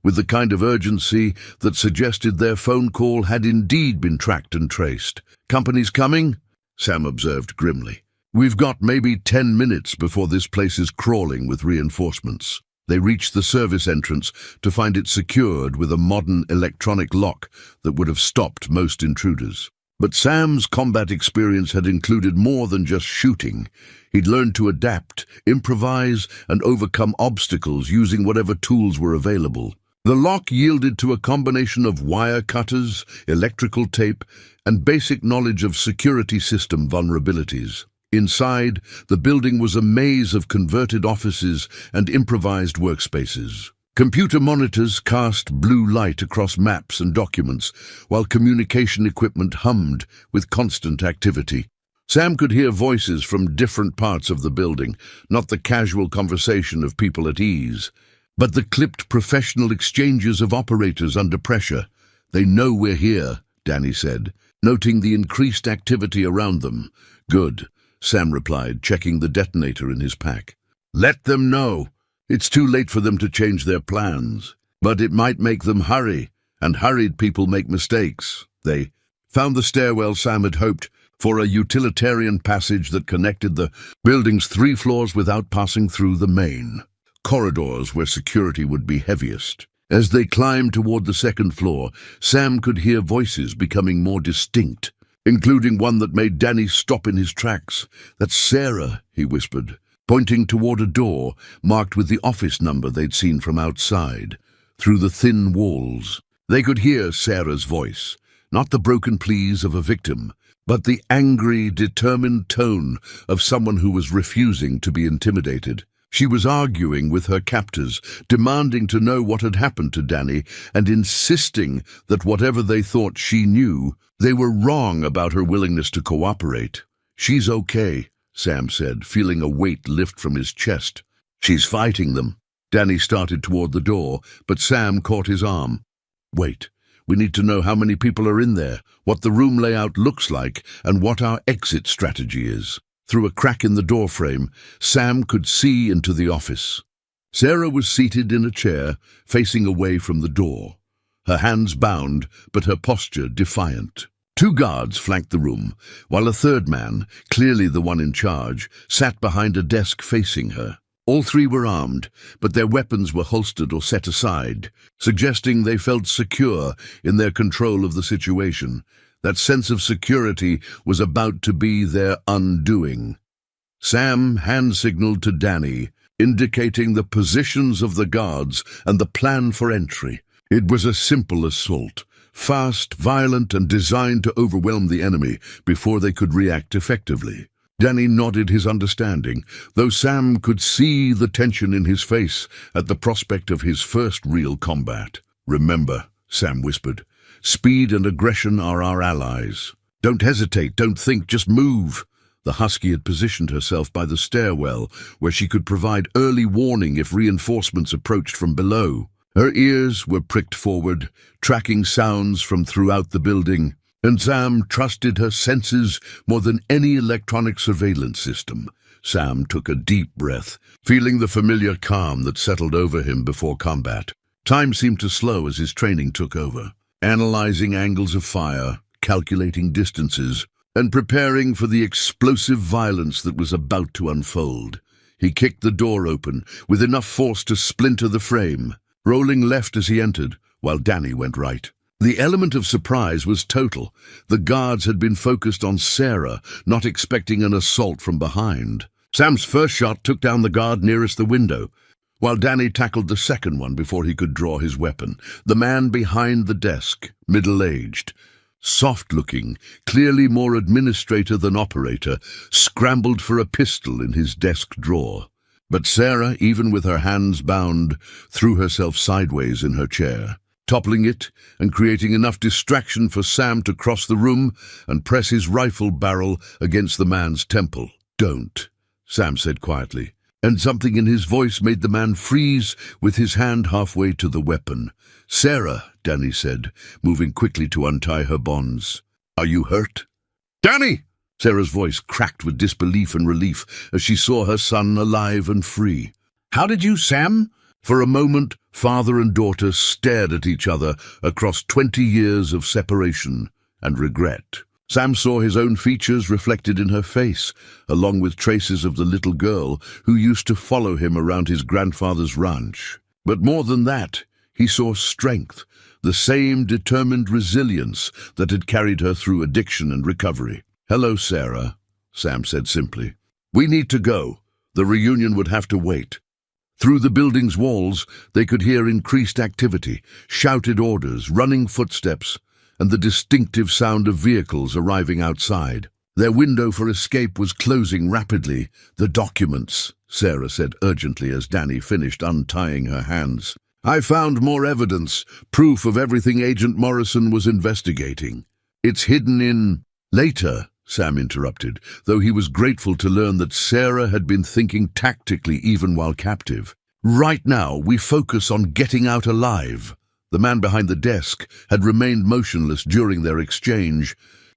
with the kind of urgency that suggested their phone call had indeed been tracked and traced. "Company's coming?" Sam observed grimly. "We've got maybe 10 minutes before this place is crawling with reinforcements." They reached the service entrance to find it secured with a modern electronic lock that would have stopped most intruders. But Sam's combat experience had included more than just shooting. He'd learned to adapt, improvise, and overcome obstacles using whatever tools were available. The lock yielded to a combination of wire cutters, electrical tape, and basic knowledge of security system vulnerabilities. Inside, the building was a maze of converted offices and improvised workspaces. Computer monitors cast blue light across maps and documents, while communication equipment hummed with constant activity. Sam could hear voices from different parts of the building, not the casual conversation of people at ease, but the clipped professional exchanges of operators under pressure. "They know we're here," Danny said, noting the increased activity around them. "Good," Sam replied, checking the detonator in his pack. "Let them know. It's too late for them to change their plans, but it might make them hurry, and hurried people make mistakes." They found the stairwell Sam had hoped for, a utilitarian passage that connected the building's 3 floors without passing through the main corridors where security would be heaviest. As they climbed toward the 2nd floor, Sam could hear voices becoming more distinct, including one that made Danny stop in his tracks. "That's Sarah," he whispered, pointing toward a door marked with the office number they'd seen from outside. Through the thin walls, they could hear Sarah's voice, not the broken pleas of a victim, but the angry, determined tone of someone who was refusing to be intimidated. She was arguing with her captors, demanding to know what had happened to Danny, and insisting that whatever they thought she knew, they were wrong about her willingness to cooperate. "She's okay," Sam said, feeling a weight lift from his chest. "She's fighting them." Danny started toward the door, but Sam caught his arm. "Wait, we need to know how many people are in there, what the room layout looks like, and what our exit strategy is." Through a crack in the doorframe, Sam could see into the office. Sarah was seated in a chair, facing away from the door, her hands bound, but her posture defiant. 2 guards flanked the room, while a 3rd man, clearly the one in charge, sat behind a desk facing her. All 3 were armed, but their weapons were holstered or set aside, suggesting they felt secure in their control of the situation. That sense of security was about to be their undoing. Sam hand-signaled to Danny, indicating the positions of the guards and the plan for entry. It was a simple assault, fast, violent, and designed to overwhelm the enemy before they could react effectively. Danny nodded his understanding, though Sam could see the tension in his face at the prospect of his first real combat. "Remember," Sam whispered, "speed and aggression are our allies. Don't hesitate, don't think, just move." The husky had positioned herself by the stairwell, where she could provide early warning if reinforcements approached from below. Her ears were pricked forward, tracking sounds from throughout the building, and Sam trusted her senses more than any electronic surveillance system. Sam took a deep breath, feeling the familiar calm that settled over him before combat. Time seemed to slow as his training took over, analyzing angles of fire, calculating distances, and preparing for the explosive violence that was about to unfold. He kicked the door open, with enough force to splinter the frame, rolling left as he entered, while Danny went right. The element of surprise was total. The guards had been focused on Sarah, not expecting an assault from behind. Sam's first shot took down the guard nearest the window, while Danny tackled the second one before he could draw his weapon. The man behind the desk, middle-aged, soft-looking, clearly more administrator than operator, scrambled for a pistol in his desk drawer. But Sarah, even with her hands bound, threw herself sideways in her chair, toppling it and creating enough distraction for Sam to cross the room and press his rifle barrel against the man's temple. "Don't," Sam said quietly, and something in his voice made the man freeze with his hand halfway to the weapon. "Sarah," Danny said, moving quickly to untie her bonds. "Are you hurt?" "Danny!" Sarah's voice cracked with disbelief and relief as she saw her son alive and free. "How did you, Sam?" For a moment, father and daughter stared at each other across 20 years of separation and regret. Sam saw his own features reflected in her face, along with traces of the little girl who used to follow him around his grandfather's ranch. But more than that, he saw strength, the same determined resilience that had carried her through addiction and recovery. "Hello, Sarah," Sam said simply. "We need to go. The reunion would have to wait." Through the building's walls, they could hear increased activity, shouted orders, running footsteps, and the distinctive sound of vehicles arriving outside. Their window for escape was closing rapidly. "The documents," Sarah said urgently as Danny finished untying her hands. "I found more evidence, proof of everything Agent Morrison was investigating. It's hidden in—" "Later," Sam interrupted, though he was grateful to learn that Sarah had been thinking tactically even while captive. "Right now, we focus on getting out alive." The man behind the desk had remained motionless during their exchange,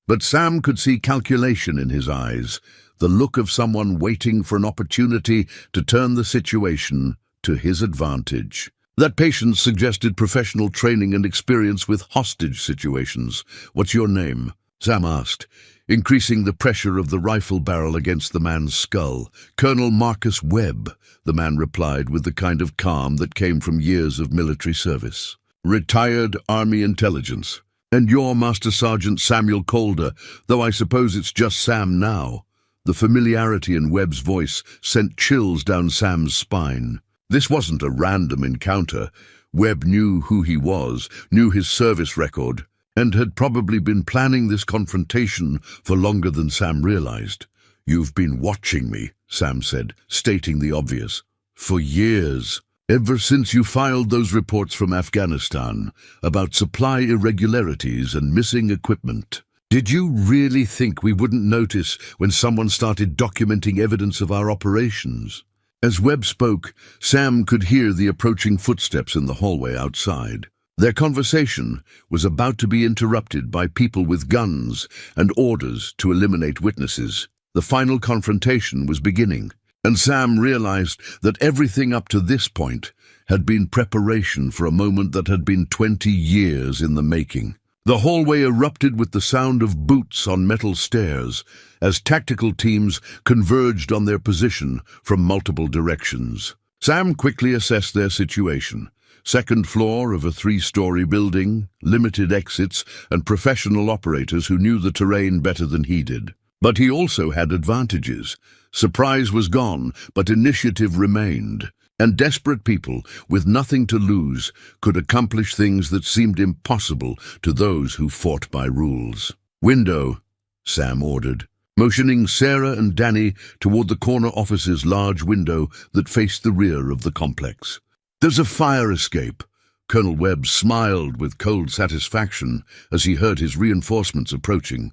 but Sam could see calculation in his eyes, the look of someone waiting for an opportunity to turn the situation to his advantage. That patience suggested professional training and experience with hostage situations. "What's your name?" Sam asked, increasing the pressure of the rifle barrel against the man's skull. "Colonel Marcus Webb," the man replied with the kind of calm that came from years of military service. "Retired Army Intelligence. And you're Master Sergeant Samuel Calder, though I suppose it's just Sam now." The familiarity in Webb's voice sent chills down Sam's spine. This wasn't a random encounter. Webb knew who he was, knew his service record, and had probably been planning this confrontation for longer than Sam realized. "You've been watching me," Sam said, stating the obvious. "For years. Ever since you filed those reports from Afghanistan about supply irregularities and missing equipment. Did you really think we wouldn't notice when someone started documenting evidence of our operations?" As Webb spoke, Sam could hear the approaching footsteps in the hallway outside. Their conversation was about to be interrupted by people with guns and orders to eliminate witnesses. The final confrontation was beginning, and Sam realized that everything up to this point had been preparation for a moment that had been 20 years in the making. The hallway erupted with the sound of boots on metal stairs as tactical teams converged on their position from multiple directions. Sam quickly assessed their situation. Second floor of a 3-story building, limited exits, and professional operators who knew the terrain better than he did. But he also had advantages. Surprise was gone, but initiative remained. And desperate people, with nothing to lose, could accomplish things that seemed impossible to those who fought by rules. "Window," Sam ordered. motioning Sarah and Danny toward the corner office's large window that faced the rear of the complex. "There's a fire escape." Colonel Webb smiled with cold satisfaction as he heard his reinforcements approaching.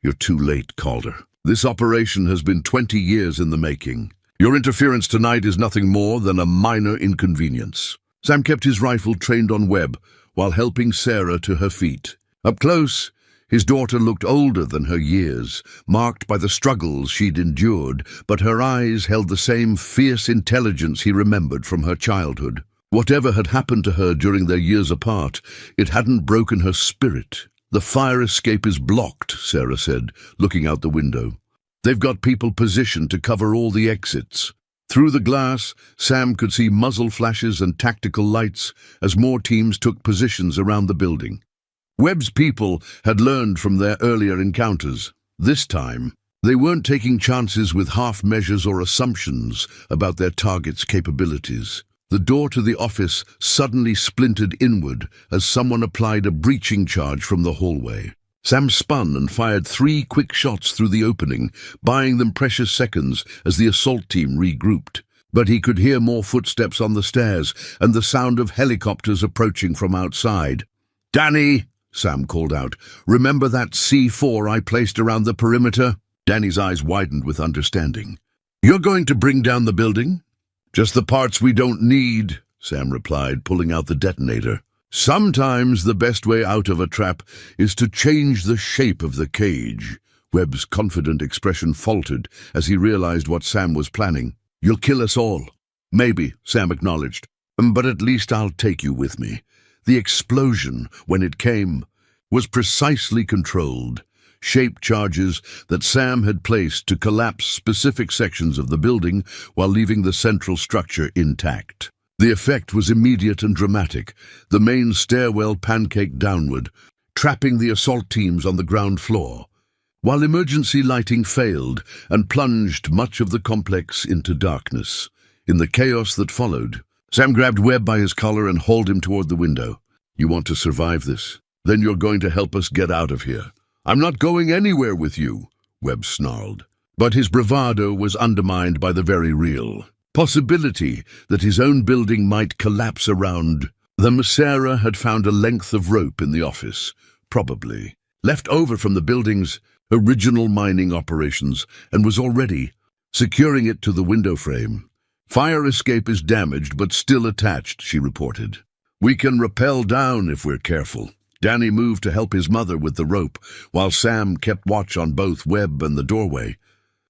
"You're too late, Calder. This operation has been 20 years in the making. Your interference tonight is nothing more than a minor inconvenience." Sam kept his rifle trained on Webb while helping Sarah to her feet. Up close, his daughter looked older than her years, marked by the struggles she'd endured, but her eyes held the same fierce intelligence he remembered from her childhood. Whatever had happened to her during their years apart, it hadn't broken her spirit. "The fire escape is blocked," Sarah said, looking out the window. "They've got people positioned to cover all the exits." Through the glass, Sam could see muzzle flashes and tactical lights as more teams took positions around the building. Webb's people had learned from their earlier encounters. This time, they weren't taking chances with half measures or assumptions about their target's capabilities. The door to the office suddenly splintered inward as someone applied a breaching charge from the hallway. Sam spun and fired 3 quick shots through the opening, buying them precious seconds as the assault team regrouped. But he could hear more footsteps on the stairs and the sound of helicopters approaching from outside. "Danny!" Sam called out. "Remember that C4 I placed around the perimeter?" Danny's eyes widened with understanding. "You're going to bring down the building?" "Just the parts we don't need," Sam replied, pulling out the detonator. "Sometimes the best way out of a trap is to change the shape of the cage." Webb's confident expression faltered as he realized what Sam was planning. "You'll kill us all." "Maybe," Sam acknowledged. "But at least I'll take you with me." The explosion, when it came, was precisely controlled. Shape charges that Sam had placed to collapse specific sections of the building while leaving the central structure intact. The effect was immediate and dramatic. The main stairwell pancaked downward, trapping the assault teams on the ground floor, while emergency lighting failed and plunged much of the complex into darkness. In the chaos that followed, Sam grabbed Webb by his collar and hauled him toward the window. "You want to survive this? Then you're going to help us get out of here." "I'm not going anywhere with you," Webb snarled. But his bravado was undermined by the very real possibility that his own building might collapse around them. Sarah had found a length of rope in the office, probably left over from the building's original mining operations, and was already securing it to the window frame. "Fire escape is damaged but still attached," she reported. "We can rappel down if we're careful." Danny moved to help his mother with the rope, while Sam kept watch on both Webb and the doorway.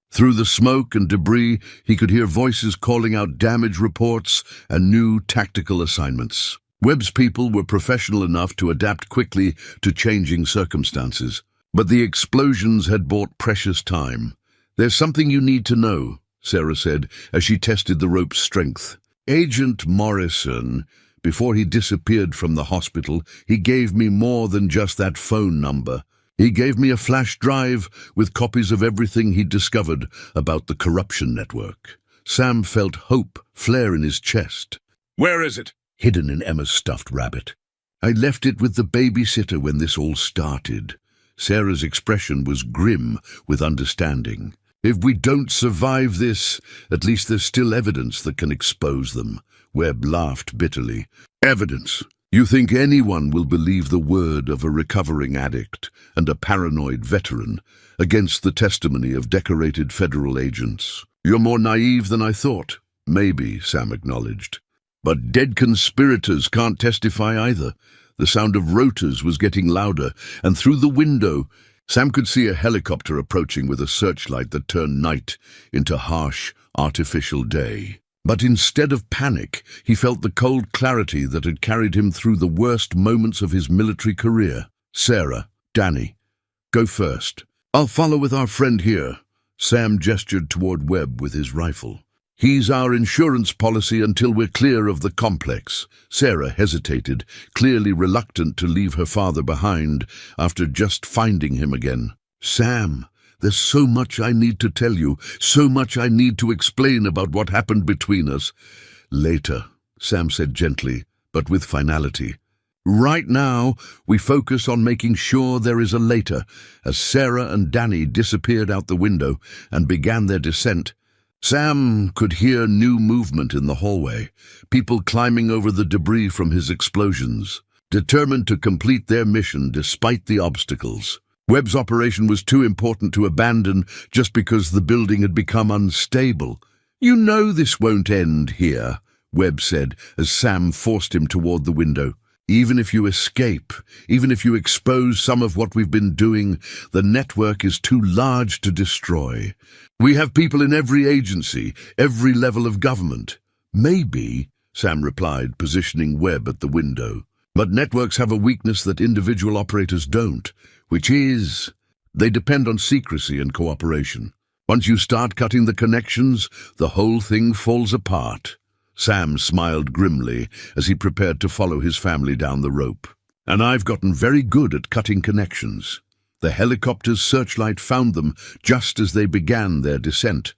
Through the smoke and debris, he could hear voices calling out damage reports and new tactical assignments. Webb's people were professional enough to adapt quickly to changing circumstances, but the explosions had bought precious time. "There's something you need to know," Sarah said as she tested the rope's strength. "Agent Morrison, before he disappeared from the hospital, he gave me more than just that phone number. He gave me a flash drive with copies of everything he'd discovered about the corruption network." Sam felt hope flare in his chest. "Where is it?" "Hidden in Emma's stuffed rabbit. I left it with the babysitter when this all started." Sarah's expression was grim with understanding. "If we don't survive this, at least there's still evidence that can expose them." Webb laughed bitterly. "Evidence? You think anyone will believe the word of a recovering addict and a paranoid veteran against the testimony of decorated federal agents? You're more naive than I thought." "Maybe," Sam acknowledged. "But dead conspirators can't testify either." The sound of rotors was getting louder, and through the window, Sam could see a helicopter approaching with a searchlight that turned night into harsh, artificial day. But instead of panic, he felt the cold clarity that had carried him through the worst moments of his military career. "Sarah, Danny, go first. I'll follow with our friend here." Sam gestured toward Webb with his rifle. "He's our insurance policy until we're clear of the complex." Sarah hesitated, clearly reluctant to leave her father behind after just finding him again. "Sam, there's so much I need to tell you, so much I need to explain about what happened between us." "Later," Sam said gently, but with finality. Right now, we focus on making sure there is a later. As Sarah and Danny disappeared out the window and began their descent, Sam could hear new movement in the hallway, people climbing over the debris from his explosions, determined to complete their mission despite the obstacles. Webb's operation was too important to abandon just because the building had become unstable. "You know this won't end here," Webb said as Sam forced him toward the window. "Even if you escape, even if you expose some of what we've been doing, the network is too large to destroy. We have people in every agency, every level of government." "Maybe," Sam replied, positioning Webb at the window. "But networks have a weakness that individual operators don't, which is they depend on secrecy and cooperation. Once you start cutting the connections, the whole thing falls apart." Sam smiled grimly as he prepared to follow his family down the rope. "And I've gotten very good at cutting connections." The helicopter's searchlight found them just as they began their descent,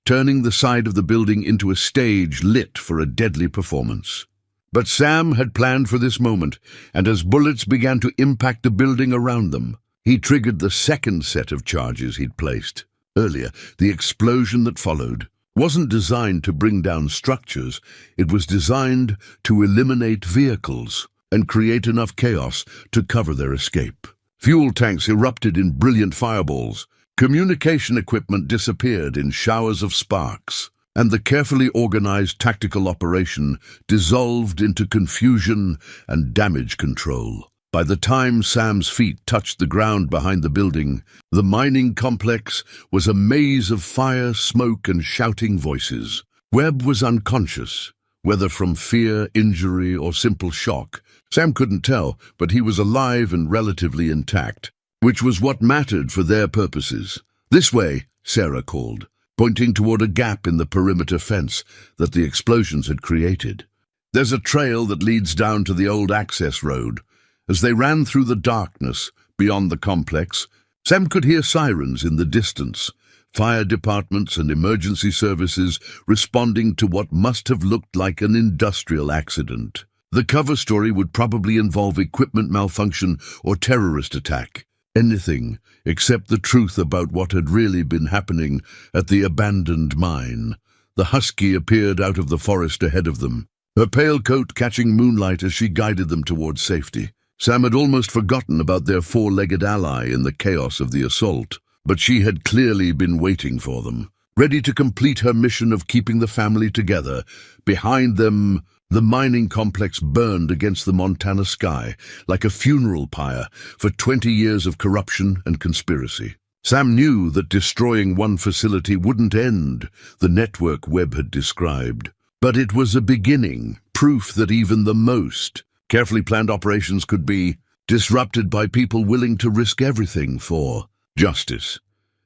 turning the side of the building into a stage lit for a deadly performance. But Sam had planned for this moment, and as bullets began to impact the building around them, he triggered the second set of charges he'd placed. Earlier, the explosion that followed wasn't designed to bring down structures, it was designed to eliminate vehicles and create enough chaos to cover their escape. Fuel tanks erupted in brilliant fireballs, communication equipment disappeared in showers of sparks, and the carefully organized tactical operation dissolved into confusion and damage control. By the time Sam's feet touched the ground behind the building, the mining complex was a maze of fire, smoke, and shouting voices. Webb was unconscious, whether from fear, injury, or simple shock. Sam couldn't tell, but he was alive and relatively intact, which was what mattered for their purposes. "This way," Sarah called, pointing toward a gap in the perimeter fence that the explosions had created. "There's a trail that leads down to the old access road." As they ran through the darkness beyond the complex, Sam could hear sirens in the distance, fire departments and emergency services responding to what must have looked like an industrial accident. The cover story would probably involve equipment malfunction or terrorist attack. Anything except the truth about what had really been happening at the abandoned mine. The husky appeared out of the forest ahead of them, her pale coat catching moonlight as she guided them towards safety. Sam had almost forgotten about their four-legged ally in the chaos of the assault, but she had clearly been waiting for them, ready to complete her mission of keeping the family together. Behind them, the mining complex burned against the Montana sky like a funeral pyre for 20 years of corruption and conspiracy. Sam knew that destroying one facility wouldn't end the network Webb had described, but it was a beginning, proof that even the most carefully planned operations could be disrupted by people willing to risk everything for justice.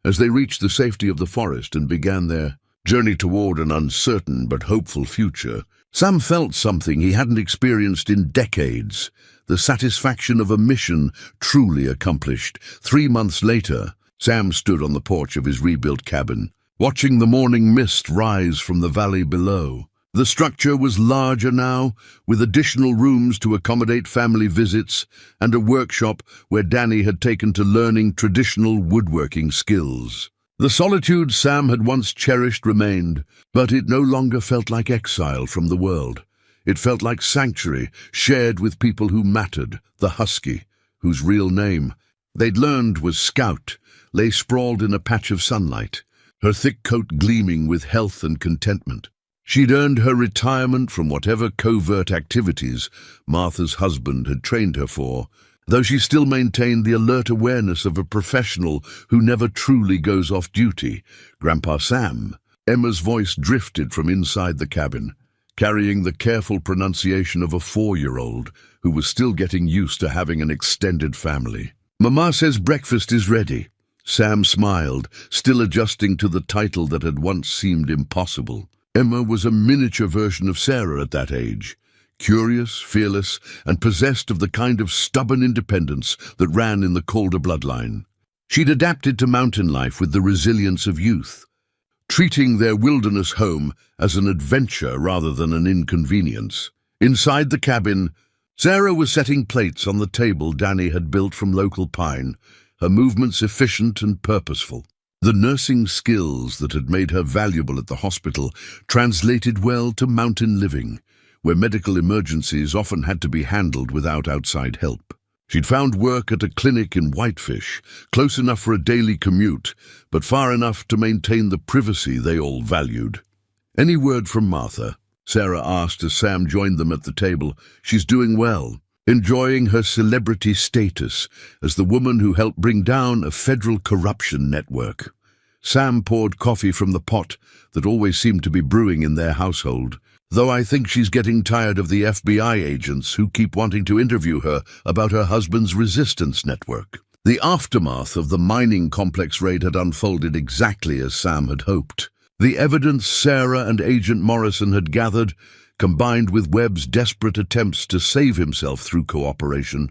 As they reached the safety of the forest and began their journey toward an uncertain but hopeful future, Sam felt something he hadn't experienced in decades, the satisfaction of a mission truly accomplished. 3 months later, Sam stood on the porch of his rebuilt cabin, watching the morning mist rise from the valley below. The structure was larger now, with additional rooms to accommodate family visits and a workshop where Danny had taken to learning traditional woodworking skills. The solitude Sam had once cherished remained, but it no longer felt like exile from the world. It felt like sanctuary shared with people who mattered. The husky, whose real name they'd learned was Scout, lay sprawled in a patch of sunlight, her thick coat gleaming with health and contentment. She'd earned her retirement from whatever covert activities Martha's husband had trained her for, though she still maintained the alert awareness of a professional who never truly goes off duty. "Grandpa Sam," Emma's voice drifted from inside the cabin, carrying the careful pronunciation of a 4-year-old who was still getting used to having an extended family. "Mama says breakfast is ready." Sam smiled, still adjusting to the title that had once seemed impossible. Emma was a miniature version of Sarah at that age, curious, fearless, and possessed of the kind of stubborn independence that ran in the Calder bloodline. She'd adapted to mountain life with the resilience of youth, treating their wilderness home as an adventure rather than an inconvenience. Inside the cabin, Sarah was setting plates on the table Danny had built from local pine, her movements efficient and purposeful. The nursing skills that had made her valuable at the hospital translated well to mountain living, where medical emergencies often had to be handled without outside help. She'd found work at a clinic in Whitefish, close enough for a daily commute, but far enough to maintain the privacy they all valued. "Any word from Martha?" Sarah asked as Sam joined them at the table. "She's doing well, enjoying her celebrity status as the woman who helped bring down a federal corruption network." Sam poured coffee from the pot that always seemed to be brewing in their household. "Though I think she's getting tired of the FBI agents who keep wanting to interview her about her husband's resistance network." The aftermath of the mining complex raid had unfolded exactly as Sam had hoped. The evidence Sarah and Agent Morrison had gathered, combined with Webb's desperate attempts to save himself through cooperation,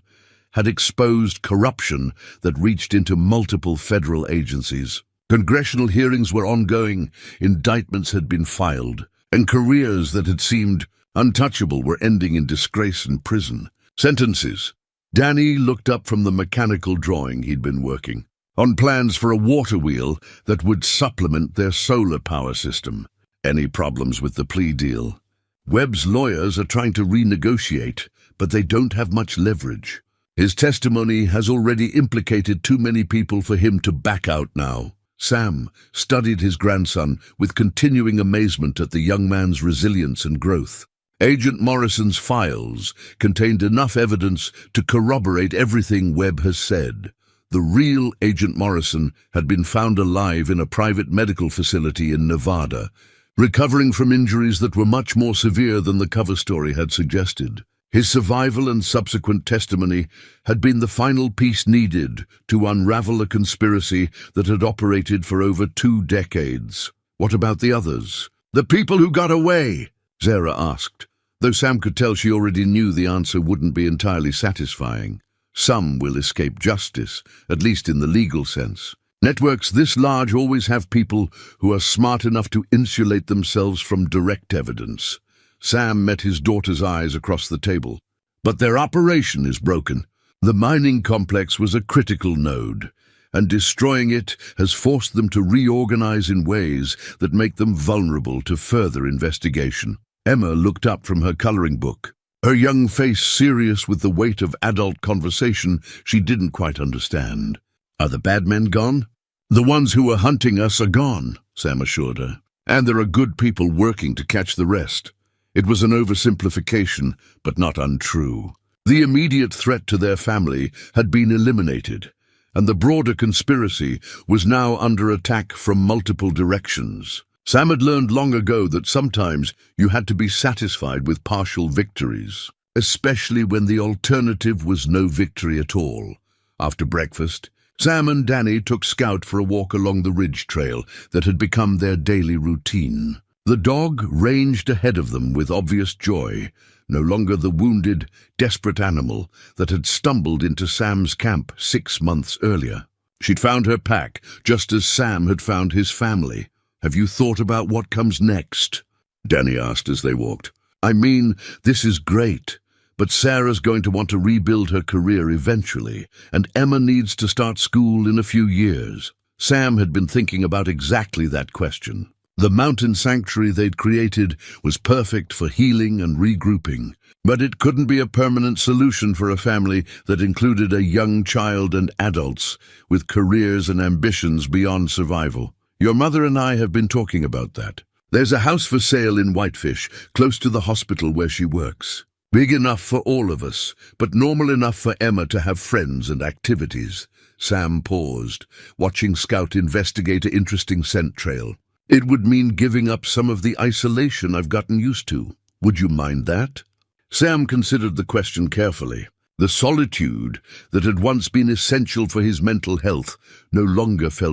had exposed corruption that reached into multiple federal agencies. Congressional hearings were ongoing, indictments had been filed, and careers that had seemed untouchable were ending in disgrace and prison. Sentences. Danny looked up from the mechanical drawing he'd been working on plans for a water wheel that would supplement their solar power system. "Any problems with the plea deal?" "Webb's lawyers are trying to renegotiate, but they don't have much leverage. His testimony has already implicated too many people for him to back out now." Sam studied his grandson with continuing amazement at the young man's resilience and growth. Agent Morrison's files contained enough evidence to corroborate everything Webb has said. The real Agent Morrison had been found alive in a private medical facility in Nevada, recovering from injuries that were much more severe than the cover story had suggested. His survival and subsequent testimony had been the final piece needed to unravel a conspiracy that had operated for over 2 decades. "What about the others? The people who got away?" Sarah asked, though Sam could tell she already knew the answer wouldn't be entirely satisfying. "Some will escape justice, at least in the legal sense. Networks this large always have people who are smart enough to insulate themselves from direct evidence." Sam met his daughter's eyes across the table. "But their operation is broken. The mining complex was a critical node, and destroying it has forced them to reorganize in ways that make them vulnerable to further investigation." Emma looked up from her coloring book, her young face serious with the weight of adult conversation she didn't quite understand. "Are the bad men gone?" "The ones who were hunting us are gone," Sam assured her, "and there are good people working to catch the rest." It was an oversimplification, but not untrue. The immediate threat to their family had been eliminated, and the broader conspiracy was now under attack from multiple directions. Sam had learned long ago that sometimes you had to be satisfied with partial victories, especially when the alternative was no victory at all. After breakfast, Sam and Danny took Scout for a walk along the ridge trail that had become their daily routine. The dog ranged ahead of them with obvious joy, no longer the wounded, desperate animal that had stumbled into Sam's camp 6 months earlier. She'd found her pack, just as Sam had found his family. "Have you thought about what comes next?" Danny asked as they walked. "I mean, this is great, but Sarah's going to want to rebuild her career eventually, and Emma needs to start school in a few years." Sam had been thinking about exactly that question. The mountain sanctuary they'd created was perfect for healing and regrouping, but it couldn't be a permanent solution for a family that included a young child and adults with careers and ambitions beyond survival. "Your mother and I have been talking about that. There's a house for sale in Whitefish, close to the hospital where she works. Big enough for all of us, but normal enough for Emma to have friends and activities." Sam paused, watching Scout investigate an interesting scent trail. "It would mean giving up some of the isolation I've gotten used to. Would you mind that?" Sam considered the question carefully. The solitude that had once been essential for his mental health no longer felt